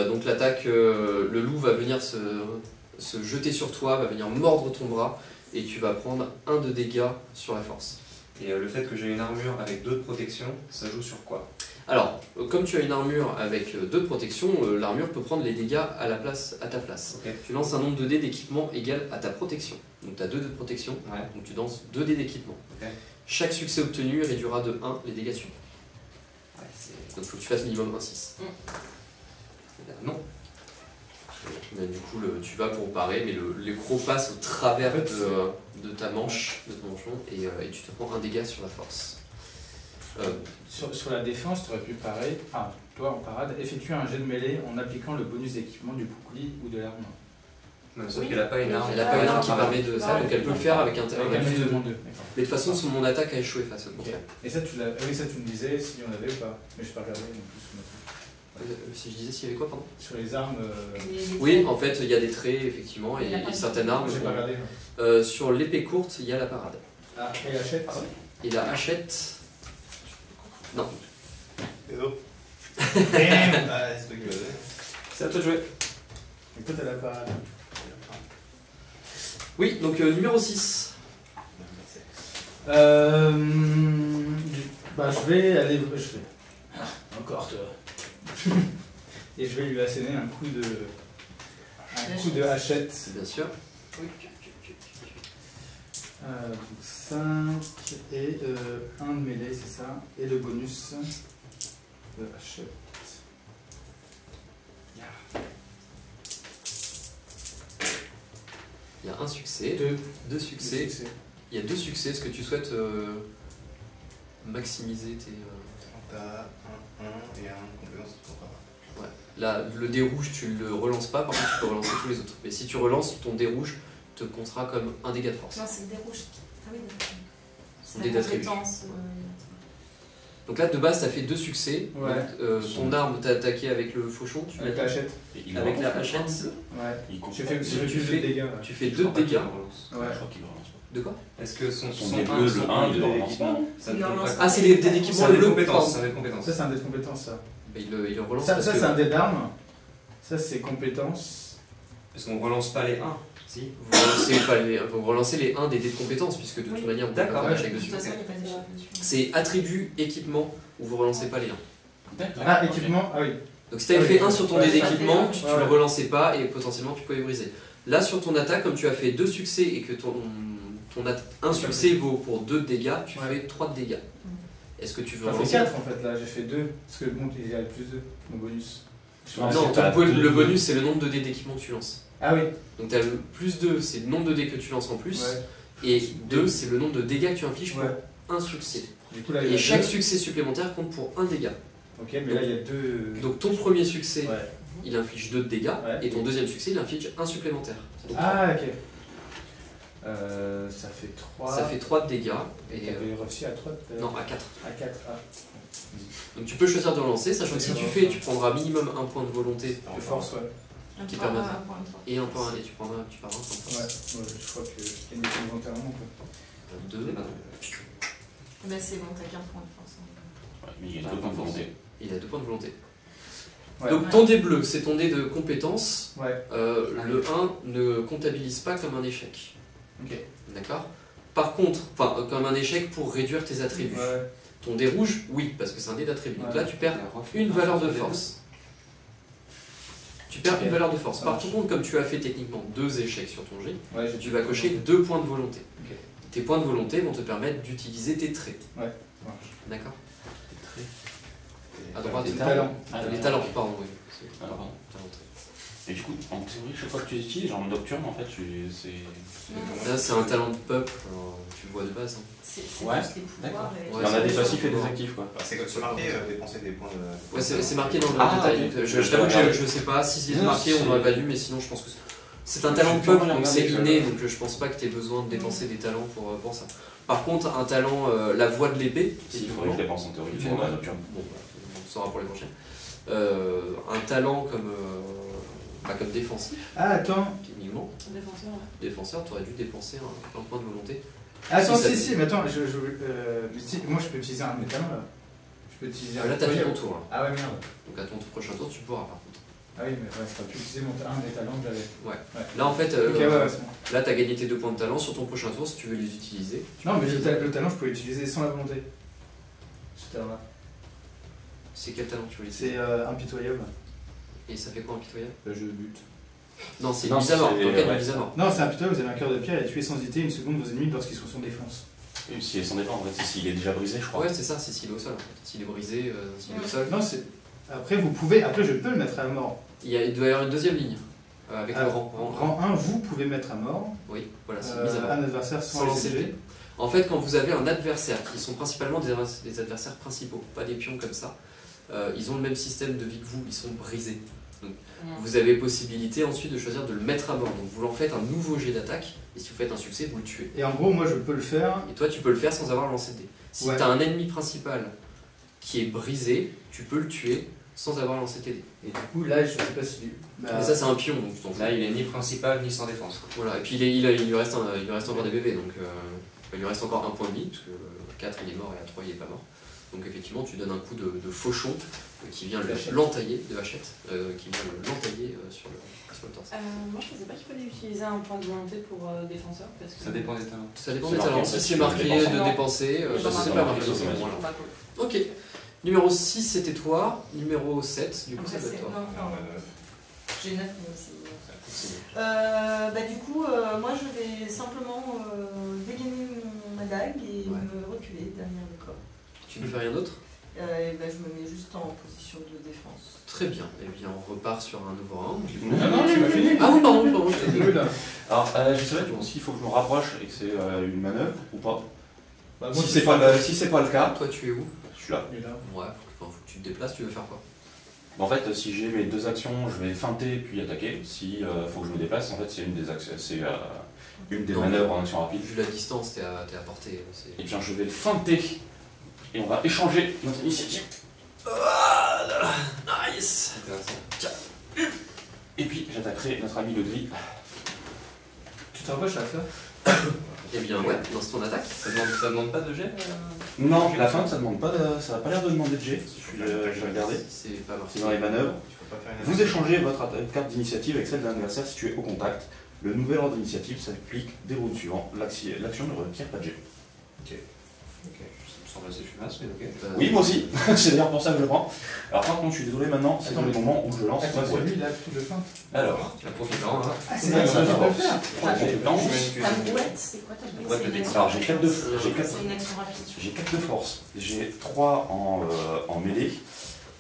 Donc l'attaque, le loup va venir se jeter sur toi, va venir mordre ton bras et tu vas prendre 1 de dégâts sur la force.
Et le fait que j'ai une armure avec 2 de protection, ça joue sur quoi?
Alors, comme tu as une armure avec 2 de protection, l'armure peut prendre les dégâts à ta place.
Ok.
Tu lances un nombre de dés d'équipement égal à ta protection. Donc tu as 2 de protection,
Ouais.
donc tu lances 2 dés d'équipement.
Ok.
Chaque succès obtenu réduira de 1 les dégâts subis.
Ouais, c'est...
Donc il faut que tu fasses minimum un 6.
Non.
Mais du coup, tu vas pour parer, mais les crocs passent au travers
En fait,
de ta manche, de ton manchon, et tu te prends un dégât sur la force.
Sur la défense, tu aurais pu parer, enfin, toi en parade, effectuer un jet de mêlée en appliquant le bonus d'équipement du bouclier ou de l'arme.
Sauf
Oui.
qu'elle a pas une arme.
Elle n'a pas une arme qui permet de ça,
Ouais.
donc elle peut le faire avec un
Avec un
avec
bonus
plus
de
de-
moins 2.
Mais de toute façon, mon attaque a échoué face au
Ok.
contraire.
Et ça, tu me disais si on avait ou pas. Mais je n'ai pas regardé non plus sur notre-
Si je disais s'il y avait quoi, pardon?
Sur les armes.
Oui, en fait, il y a des traits, effectivement,
Il y a pas
et
de-
certaines armes.
J'ai pas regardé.
Sur l'épée courte, il y a la parade.
Ah, et achète.
Et la hachette. Non.
Hello. Ah, c'est toi qui m'as donné.
C'est à toi de jouer.
Et toi, t'as la parade.
Oui, donc numéro 6.
Bah, je vais aller. Encore toi. Et je vais lui asséner un coup de hachette.
Bien sûr.
Donc 5 et 1 de mêlée, c'est ça. Et le bonus de hachette.
Il y a un succès, 2 succès. Il y a 2 succès. Est-ce que tu souhaites maximiser tes.
T'as un et un compétence qui comptera pas.
Ouais. Là, le dé rouge, tu le relances pas, par contre, tu peux relancer tous les autres. Mais si tu relances, ton dé rouge te comptera comme un dégât de force.
Non, c'est le dérouge. Ah oui, d'accord. C'est
Des
la
attributs.
compétence.
Donc là, de base, tu as fait 2 succès.
Ouais.
Donc, ton arme t'a attaqué avec le fauchon, tu m'as
Avec
dit.
la hachette.
Avec la hachette,
Ouais.
Il compte
J'ai fait
pas.
plus de dégâts. Ouais.
tu fais 2 dégâts.
Ouais.
Je crois qu'il le relance pas.
De quoi?
Est-ce que son
Son des bleus, le 1, il le relance pas.
Ça ne
Il le
compte
relance
pas.
pas.
Ah, c'est des d'équipements
C'est un dé de
bleus.
compétence. C'est un dé de compétence.
Ça, c'est un dé de compétence, ça.
Bah, il le relance.
Ça,
parce
ça
que
c'est un dé d'armes. Ça, c'est compétence.
Parce qu'on relance pas les 1. Si.
vous relancez les 1 des dés de compétences, puisque de toute
Oui.
manière, vous pouvez
D'accord.
faire un
Ouais.
chèque
De
dessus.
toute façon, il n'y a pas d'échec dessus.
C'est attribut, équipement, où vous relancez pas les 1.
D'accord.
Ah, équipement. Ah oui.
Donc si tu avais
Ah oui.
fait 1 sur ton
Ouais,
dé
ça fait
d'équipement,
un.
tu
Ouais.
le relançais pas et potentiellement tu pouvais briser. Là sur ton attaque, comme tu as fait 2 succès et que un succès vaut pour 2 de dégâts, tu
Ouais.
fais 3 de dégâts. Est-ce que tu veux
Ça fait
relancer
4 en fait là, j'ai fait 2. Parce que bon, il y a le plus 2, mon bonus.
Non,
Non,
t'as
le
deux-
bonus c'est le nombre de dés d'équipement que tu lances.
Ah oui.
Donc tu as le plus 2, c'est le nombre de dés que tu lances en plus.
Ouais.
Et 2, c'est le nombre de dégâts que tu infliges
Ouais.
pour un succès.
Du coup là, il y a
Et chaque
deux.
succès supplémentaire compte pour un dégât.
Ok, mais là il y a 2.
Donc ton premier succès,
Ouais.
il inflige 2 de dégâts.
Ouais.
Et ton deuxième succès, il inflige un supplémentaire. Donc,
Ah ok. Ça fait 3.
ça fait 3 de dégâts.
Et
Et,
t'avais réussi à 3
non, à 4.
À 4. Ah.
Donc tu peux choisir de relancer, sachant que si tu fais, tu prendras minimum un point de volonté
De force, ouais.
Qui
Un
permet
point,
de-
un point de force.
et un point, et tu pardras un point de force.
Ouais, je crois que il y a une volontairement quoi.
2.
Ben, c'est bon, t'as qu'un point de force.
Ouais, mais il y a 2 points de volonté.
Il a 2 points de volonté.
Ouais.
Donc ton dé bleu, c'est ton dé de compétence.
Ouais.
Le 1 ne comptabilise pas comme un échec.
Ok.
D'accord. Par contre, enfin comme un échec pour réduire tes attributs.
Ouais.
Ton dé rouge, oui, parce que c'est un dé d'attributs. Donc
Ouais.
là, tu perds une valeur de force. Tu perds une valeur de force.
Ça
Par
marche.
contre, comme tu as fait techniquement 2 échecs sur ton jet,
Ouais,
tu vas cocher 2 points de volonté.
Ok.
Tes points de volonté vont te permettre d'utiliser tes traits.
Ouais, ça marche.
D'accord.
Et-
À droite,
Des
les
talents.
Les talents, pardon, oui.
Ah, pardon.
Talents.
Et du coup, en théorie, chaque fois que tu les utilises, genre en nocturne, en fait, c'est.
Là, c'est un talent de peuple, alors, tu le vois de base. Hein.
C'est
Ouais,
plus les pouvoirs.
d'accord.
et-
Il y en a des
c'est-
passifs et des actifs, quoi.
C'est comme c'est marqué dépenser des points de.
Ouais, c'est marqué dans le
Ah,
détail.
ok.
Je t'avoue que je sais pas si c'est
Non,
marqué, on
c'est-
n'aurait pas dû, mais sinon je pense que c'est un talent de
Je
peuple,
vais
donc c'est
regarder,
inné, donc je pense pas que tu aies besoin de dépenser des talents pour ça. Par contre, un talent, la voix de l'épée,
Il faudrait que je dépense en théorie pour la nocturne.
Bon, bah, on saura pour les prochaines. Un talent comme défensif,
Ah, attends.
techniquement.
Défenseur, ouais.
Défenseur, tu aurais dû dépenser un point de volonté.
Attends,
Si, ça-
si, mais attends, mais si, moi je peux utiliser un de mes talents là. Je peux utiliser
Ah, là, t'as fait ton
nettoyable.
tour. Là.
Ah ouais, merde.
Donc à ton prochain tour, tu pourras par contre.
Ah oui, mais ouais, je peux utiliser un des talents que j'avais.
Là, en fait,
Ok, ouais, ouais, c'est bon.
là, tu as gagné tes 2 points de talent. Sur ton prochain tour, si tu veux les utiliser. tu
Non,
peux
mais
les
le talent, je peux l'utiliser sans la volonté. Ce talent-là.
C'est quel talent que tu veux utiliser?
C'est impitoyable.
Et ça fait quoi impitoyable?
Je bute.
Non, c'est
Non,
mise à mort.
c'est-
Dans le cas de
ouais.
mise à mort.
Non, c'est impitoyable, vous avez un cœur de pierre et tuez sans hésiter une seconde vos ennemis lorsqu'ils sont sans défense.
Et si elle s'en dépend, en fait, c'est s'il est déjà brisé, je crois.
Ouais, c'est ça, c'est s'il est au sol. En fait. S'il est brisé, s'il est au sol.
Non, c'est. Après, vous pouvez. Après, je peux le mettre à mort.
Il doit y avoir une deuxième ligne. Avec
Ah,
le rang.
Rang 1, vous pouvez mettre à mort.
Oui, voilà, c'est mise à mort.
Un adversaire
Sans
sans
lancer
les
de dés. En fait, quand vous avez un adversaire, qui sont principalement des adversaires principaux, pas des pions comme ça, ils ont le même système de vie que vous, ils sont brisés. Donc, vous avez possibilité ensuite de choisir de le mettre à mort. Donc, vous en faites un nouveau jet d'attaque, et si vous faites un succès, vous le tuez.
Et en gros, moi, je peux le faire.
Et toi, tu peux le faire sans avoir lancé de dés. Si
Ouais.
tu as un ennemi principal qui est brisé, tu peux le tuer sans avoir lancé tes dés.
Et du coup, là, je sais pas si. Bah,
Mais ça, c'est un pion, donc tu t'en fous.
Là, il est ni principal ni sans défense.
Voilà, et puis il lui reste encore des bébés, donc il lui reste encore un point de vie, parce que 4 il est mort et à 3 il est pas mort. Donc effectivement tu donnes un coup de fauchon qui vient l'entailler, de hachette, qui vient l'entailler sur le torse.
Moi, je pensais pas qu'il fallait utiliser un point de volonté pour défenseur. Parce que...
Ça dépend des talents.
Ça dépend
C'est
des
marqué,
talents,
en
si
fait,
c'est
tu
marqué
dépenses.
de
Non.
dépenser,
Mais
bah,
j'en
c'est
ai
pas
pas
marqué.
marqué, c'est
Voilà.
Bah, cool.
Ok, numéro 6 c'était toi, numéro 7 du coup
Après,
ça doit
c'est.
être toi.
Non, j'ai 9, mais c'est.
C'est-
Bah, du coup, moi je vais simplement dégainer ma dague et
Ouais.
me reculer derrière le corps.
Tu ne fais rien d'autre?
Et bah, je me mets juste en position de défense.
Très bien, et bien on repart sur un nouveau round.
Non, non, tu m'as fini.
Ah oui, pardon, je t'ai dit.
Oui, là.
Alors, je sais pas s'il faut que je me rapproche et que c'est une manœuvre ou pas.
Bah, moi,
Si
je
c'est
fais
pas le cas,
Toi tu es où?
je suis là.
Il est là.
Ouais, faut que tu te déplaces, tu veux faire quoi?
En fait, si j'ai mes 2 actions, je vais feinter puis attaquer. Si faut que je me déplace, en fait, c'est une des actions, c'est une des
Non.
manœuvres en action rapide.
Vu la distance, t'es à portée.
Et bien, je vais le feinter et on va échanger notre initiative.
Nice.
Et puis, j'attaquerai notre ami de gris.
Tu te rapproches à ça?
Eh bien, ouais, lance ton attaque.
Ça demande pas de jet
Non, la feinte, ça demande pas ça n'a pas l'air de demander de jet. J'ai regardé.
C'est pas marqué.
C'est dans les manœuvres.
Il faut pas faire une
Vous échangez votre carte d'initiative avec celle de l'adversaire située au contact. Le nouvel ordre d'initiative s'applique des rounds suivants. L'action ne requiert pas de jet.
Ok.
Ça me semble assez fumasse, mais ok.
Oui, moi aussi. C'est d'ailleurs pour ça que je le prends. Alors par contre, je suis désolé maintenant, c'est le moment où je lance ma
Attends,
boîte.
lui, il a tout de fin.
Alors,
La profitant, hein.
Ah, c'est
c'est
vrai,
ça,
ça
ça
peut
va.
le faire.
je prends une compétence.
Ta brouette, c'est quoi ta brouette?
Brouette de
C'est une
dextérité.
Alors j'ai 4 de
C'est une action rapide.
J'ai 4 de force, j'ai 3 en mêlée,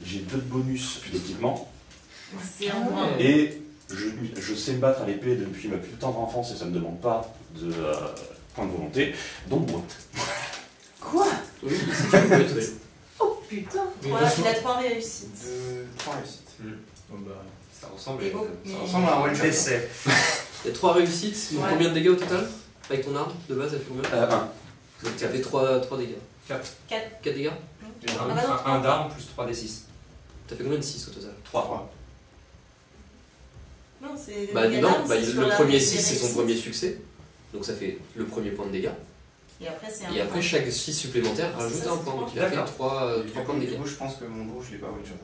j'ai 2 de bonus d'équipement,
C'est un moins.
et je sais me battre à l'épée depuis ma plus tendre enfance et ça ne me demande pas de point de volonté, donc boîte.
Quoi?
Oui, si tu peux tuer.
Oh putain.
Mais
Voilà,
de toute
il a 3 réussites.
3 réussites.
Bon, bah,
Ça ressemble
Et bon,
Ça
mais-
ressemble à un one shot.
Essai.
Il y a 3 réussites, donc
Ouais.
combien de dégâts au total? Avec ton arme de base, elle fait combien?
1.
Donc tu as fait 3 dégâts.
4.
4 dégâts?
Ah bah non,
Un d'arme plus 3d6.
T'as fait combien de 6 au total?
3.
Non, c'est.
Bah
les
non,
armes,
bah,
c'est sur
le
la
premier
réussite.
6 c'est son premier succès. Donc ça fait le premier point de dégâts.
Et après, c'est un.
Et après chaque 6 supplémentaire rajoute
Ça,
un
c'est
point.
trois.
Donc il a fait
D'accord.
3 points de
Du
dégâts.
coup, je pense que mon dos, je l'ai pas one shot.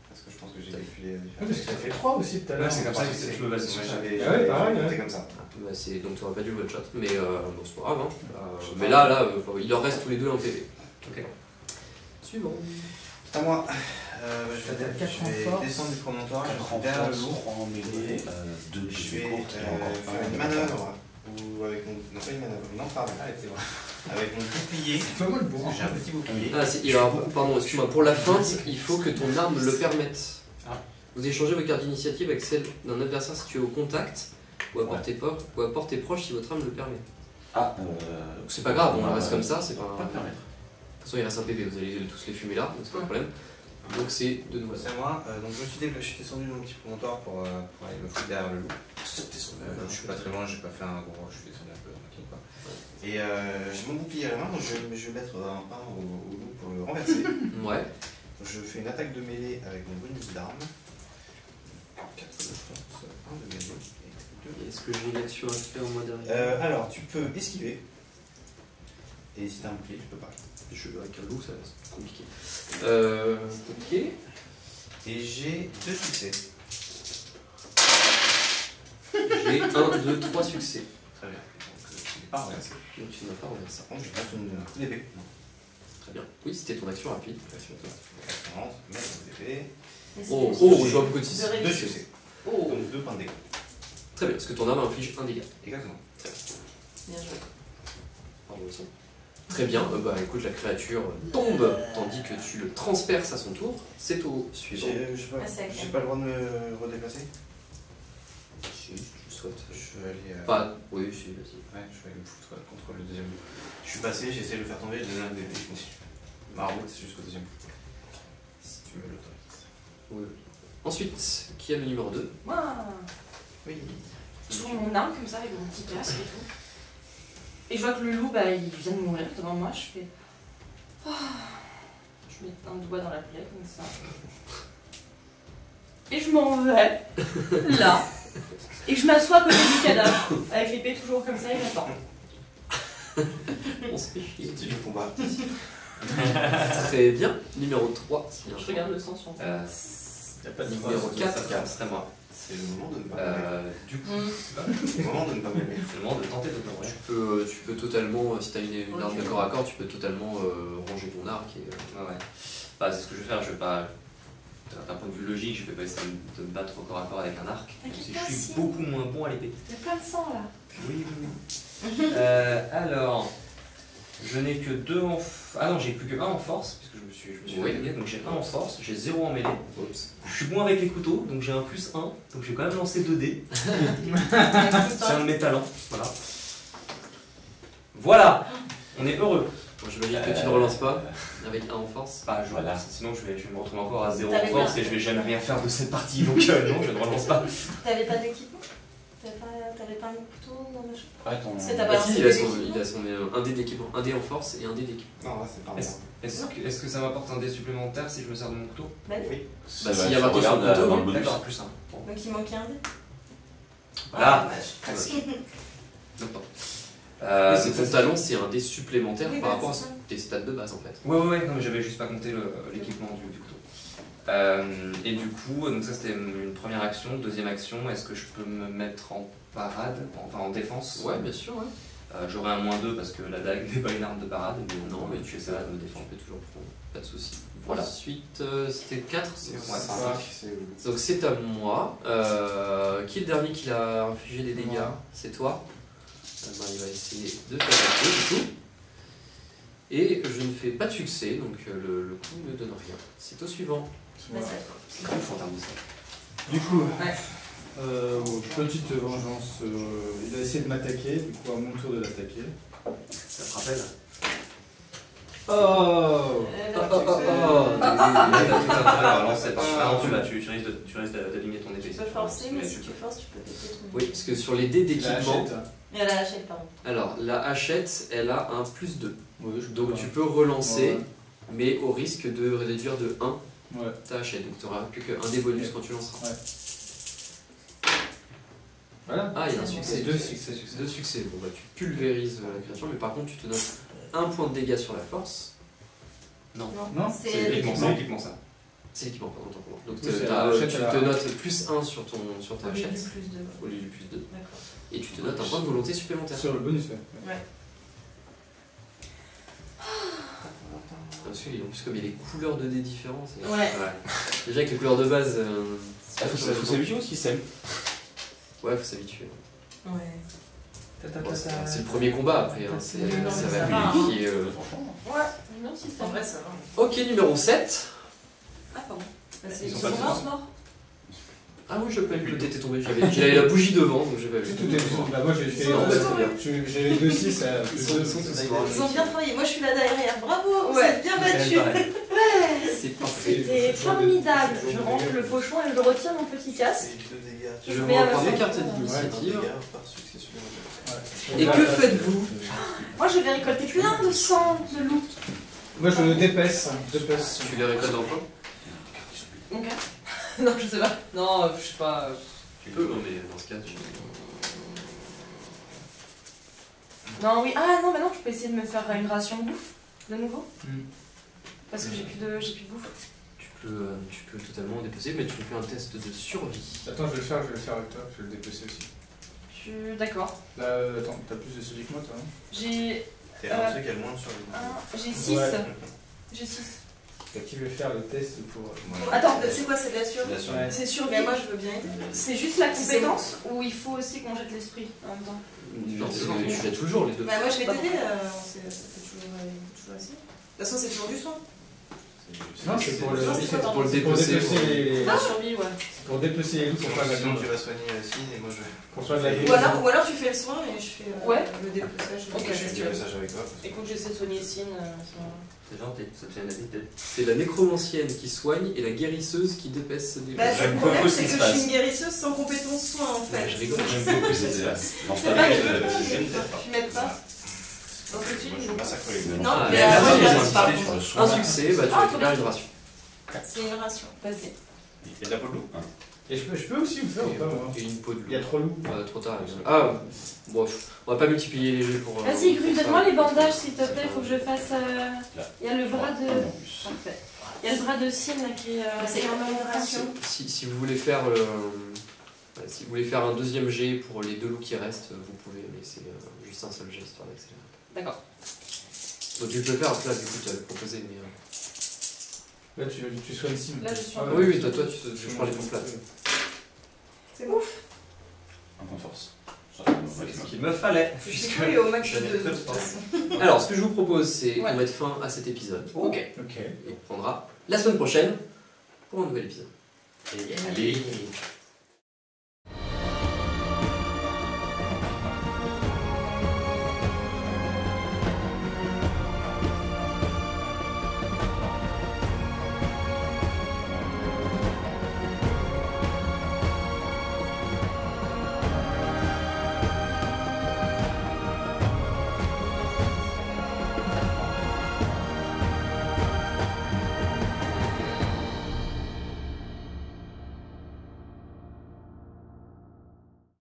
Parce que je pense que j'ai calculé
oui, parce que
différemment.
ça fait 3 aussi tout à l'heure.
Ouais, c'est comme ça que je me base.
J'avais
Ah ouais, pareil,
monté
ouais.
comme ça.
Bah, donc tu aurais pas dû le one shot. Mais bon, c'est pas grave. Hein. Mais là, il leur reste tous les deux un PV.
Ok.
Suivant.
C'est à moi.
T'as
Je
quatre en
vais
force.
descendre du promontoire,
4
je
en
vais vers le
force,
lourd.
3 en mêlée, 2 de
Je vais
courte et encore
faire une manœuvre. Ou avec mon. Non, pas une manœuvre. Non, pardon. Arrêtez-moi. Avec mon bouclier.
Fais-moi le bourrin.
J'ai un petit bouclier.
Ah, pardon, excuse-moi. Pour la feinte, il faut que ton arme le permette.
Ah.
Vous échangez vos cartes d'initiative avec celle d'un adversaire situé au contact ou à portée proche si votre arme le permet.
Ah,
C'est pas grave, on reste comme ça, c'est pas.
Pas le permettre.
De toute façon, il reste un PV, vous allez tous les fumer là, donc c'est pas un problème. Donc c'est de nouveau.
C'est à moi. Donc je suis descendu de mon petit promontoire pour aller me foutre derrière le loup. Je suis pas très loin, j'ai pas fait un gros. Je suis descendu un peu tranquille quoi. Et j'ai mon bouclier à la main, donc je vais mettre un pain au loup pour le renverser.
Ouais.
Je fais une attaque de mêlée avec mon bonus d'arme. 4 de force, 1 de mêlée et 2.
Est-ce que j'ai une action à faire moi derrière
Alors tu peux esquiver. Et si t'as un bouclier, tu peux pas.
Avec un loup, ça va être compliqué. Ok.
Et j'ai 2 succès.
J'ai 1, 2, 3 succès.
Très bien. Donc tu n'es pas renversé.
Donc tu n'as pas renversé.
Par contre, je passe un coup d'épée.
Très bien. Oui, c'était ton action rapide.
Je rentre, mettre un coup d'épée.
Oh, je vois beaucoup de 6.
2 succès.
Oh.
Donc 2 points de dégâts.
Très bien, parce que ton arme inflige 1 dégât.
Exactement.
Bien joué.
Pardon, le son. Très bien, bah écoute, la créature tombe tandis que tu le transperces à son tour. C'est au suivant.
J'ai pas le droit de me redéplacer.
Si tu le souhaites.
Je vais aller.
Enfin, oui, si, vas-y.
Ouais, je vais aller me foutre contre le deuxième bout. Je suis passé, j'ai essayé de le faire tomber, je donne un début, je continue. Ma route, c'est jusqu'au deuxième bout. Si tu me l'autorises.
Oui. Ensuite, qui a le numéro 2?
Moi,
Oui.
je tourne mon arme comme ça avec mon petit casque et tout. Et je vois que le loup, bah, il vient de mourir devant moi. Je fais. Oh. Je mets un doigt dans la plaie comme ça. Et je m'en vais là. Et je m'assois à côté du cadavre. Avec l'épée toujours comme ça et j'attends.
On se fait chier.
C'est du combat.
Très bien. Numéro 3.
Je regarde le sang sur moi.
Y a pas de
Numéro 4.
Ce serait moi.
C'est le moment de ne pas mourir.
Du coup,
C'est le moment de ne pas mourir.
c'est le moment de tenter de te mourir.
Tu peux totalement, si tu as une arme de corps à corps, tu peux totalement ranger ton arc. Et,
Ouais. Bah, c'est ce que je vais faire. Je vais pas. D'un point de vue logique, je vais pas essayer de me battre au corps à corps avec un arc.
T'inquiète
Parce que
pas,
je suis
si.
beaucoup moins bon à l'épée.
Il y a plein de sang là.
Oui, oui, oui. Alors, je n'ai que 2 en. Ah non, j'ai plus que 1 en force, puisque je me suis
Oui.
fatigué, donc j'ai 1 en force, j'ai 0 en mêlée.
Oups.
Je suis bon avec les couteaux, donc j'ai un plus 1, donc je vais quand même lancer 2 dés. C'est un de mes talents, voilà. Voilà, on est heureux.
Moi, je me dis que tu ne relances pas avec 1 en force.
Bah,
Voilà.
sinon je vais me retrouver encore à 0 en
T'avais
force
pas-
et je vais jamais rien faire de cette partie, donc non, je ne relance pas.
T'avais pas d'équipement? T'avais pas un couteau dans le champ?
Ouais, ton...
C'est ta
Bah, si,
balancé
il a
des
son,
équipements.
il a son un dé d'équipement, un dé en force et un dé d'équipement.
Non, là, c'est pas vrai.
Est-ce que ça m'apporte un dé supplémentaire si je me sers de mon couteau?
Bah oui.
Oui.
Bah, s'il y a
tu
marqué sur
regardes
le couteau,
dans
oui.
le bonus.
D'accord, plus 1. Bon.
Donc il manquait un dé.
Voilà.
Ah, dommage.
Non, pardon. C'est ton talent, c'est un dé supplémentaire
Oui,
par
bah,
rapport à
c'est ça.
tes stats de base en fait.
Ouais, non mais j'avais juste pas compté l'équipement du couteau. Et du coup, donc ça c'était une première action. Deuxième action, est-ce que je peux me mettre en parade, enfin en défense?
Ouais, bien sûr, ouais.
J'aurai un -2 parce que la dague n'est pas une arme de parade, mais
Non, mais tu
essaieras de me
Tu
défendre.
peux toujours prendre, pas de soucis.
Voilà.
Ensuite, c'était 4.
Ouais,
Donc c'est à moi. Qui est le dernier qui a infligé des dégâts? C'est toi. Il va essayer de t'attaquer du coup. Et je ne fais pas de succès, donc le coup ne donne rien. C'est au suivant.
Vas-y.
C'est grand en termes de ça.
Du coup,
Ouais.
petite vengeance, il a essayé de m'attaquer, du coup à mon tour de l'attaquer.
Ça te rappelle?
Oh
Tu risques d'aligner ton épée.
Tu peux forcer, mais si tu forces, tu peux péter ton
Oui, parce que sur les dés d'équipement,
Et à la hachette, pardon.
alors la hachette, elle a un +2.
Oui, je
Donc tu peux relancer,
Ouais.
mais au risque de réduire de 1
Ouais.
ta hachette. Donc tu n'auras plus qu'un des bonus
Ok.
quand tu lanceras.
Ouais. Voilà.
Ah, il y a un
C'est
succès.
Deux succès.
2 succès. Bon, bah tu pulvérises la créature, mais par contre tu te notes 1 point de dégâts sur la force.
Non,
C'est
C'est
l'équipement ça.
C'est l'équipement, pardon, autant pour moi. Donc
Oui, c'est
t'as-
la hachette,
tu
elle a-
te notes +1 sur ta
au lieu du
hachette,
plus de.
au lieu du +2.
D'accord.
Et tu te notes un point de volonté supplémentaire.
sur le bonus, ouais.
Parce que, en plus, comme il y a des couleurs de dés différentes,
Ouais.
déjà avec les couleurs de base, c'est pas
Faut s'habituer au système.
Ouais, faut s'habituer.
Ouais.
Bon, c'est le premier combat après, hein, ça va
va,
purifier.
Ouais.
Non, si
En vrai, ça va.
Ok, numéro 7.
Ah, pardon. Bah, c'est
Ils
ils
sont
sont
pas
morts.
tous
morts.
Ah oui, je peux le dé était tombé, j'avais la bougie devant, donc j'ai pas vu.
Tout est bah moi j'ai fait.
Non, bah, très bien.
J'ai les 2-6 à plus
Ils sont
2.
tous morts.
Ils ont bien travaillé. Moi, je suis là derrière. Bravo. Vous
Ouais.
êtes bien battus.
C'est parfait.
C'était formidable. Je range le fauchon et je retire mon petit casque.
Je
Je
vais
vais à
reprendre
la
les cartes
fin.
d'initiative.
par succès supplémentaire.
Et que faites-vous?
Moi, je vais récolter plein de sang de loup.
Moi je dépaisse. Dépaisse.
Tu les récoltes dans quoi?
Ok.
Non, je sais pas. Non, je sais pas.
Tu peux, mais dans ce cas, tu.
Non, oui. Ah non, mais non, je peux essayer de me faire une ration de bouffe de nouveau.
Hmm.
Parce que j'ai plus de bouffe.
Tu peux totalement déposer, mais tu fais un test de survie.
Attends, je vais le faire avec toi, je vais le dépecer aussi.
D'accord.
Là, attends, t'as plus de survie que moi toi, non?
J'ai
T'es un truc qui a le moins de survie.
j'ai 6.
Ouais.
J'ai 6.
Fait qui veut faire le test pour.
Ouais.
Attends, c'est quoi? C'est de la survie?
La survie.
Ouais.
C'est survie.
Mais moi, je veux bien aider.
C'est juste la compétence ou il faut aussi qu'on jette l'esprit en même temps?
Non, tu fais toujours les deux.
Bah, moi, je vais t'aider. Ça fait toujours essayer. De toute façon, c'est toujours du soin.
Non, c'est pour le.
Non, c'est pas
pour le
c'est pour
dépecer.
dépecer les.
La survie, ouais.
Pour dépecer les loups pour faire de la
Sinon,
viande.
tu vas soigner Cine et moi je.
Pour faire de la
Ou alors tu fais le soin et je fais
Ouais.
le dépeçage.
Ok,
Je fais du message avec toi.
Écoute, j'essaie de soigner Sine.
C'est gentil, ça te fait une habitude. C'est la nécromancienne qui soigne et la guérisseuse qui dépaisse des
Bah,
J'aime
le problème,
beaucoup
c'est
ce
que
qui se
je suis
passe.
une guérisseuse sans compétence soin en fait.
Je rigole.
J'aime beaucoup ce qui se passe. Non,
C'est pas
Tu m'aides pas. Donc, tout de suite,
Moi je
je-
massacre les deux.
Non,
Ah,
mais
mais
moi,
après,
je
les
reste pas.
invités, tu reçois
Un succès, bah tu
Ah,
récupères une ration.
C'est une ration.
Vas-y.
Et de la peau de loup.
Et je peux aussi vous faire ou pas moi?
Et une peau de
Il y a
loup.
3 loups.
Trop tard. Ah, bon, on va pas multiplier les jets pour.
Vas-y, Gru,
pour ça.
donne-moi les bandages s'il te plaît. Faut que je fasse. Il y a le bras de. Parfait. Il y a le bras de Sine là qui est.
C'est
en
une
même
ration.
Si vous voulez faire si vous voulez faire un deuxième jet pour les 2 loups qui restent, vous pouvez, mais c'est juste un seul jet histoire d'accélérer.
D'accord.
Donc tu peux le faire, là du coup tu as proposé, mais.
Là tu soignes Sim.
Là, je suis en-
Ah,
Oui, toi je prends les tours plates.
C'est bon.
Un point de force.
C'est ce qu'il me fallait.
Je suis cool et au max
j'avais
de
très
toute
peur.
façon.
Alors, ce que je vous propose, c'est
Ouais.
qu'on mette fin à cet épisode.
Ok.
Ok.
Et on prendra la semaine prochaine pour un nouvel épisode.
Allez.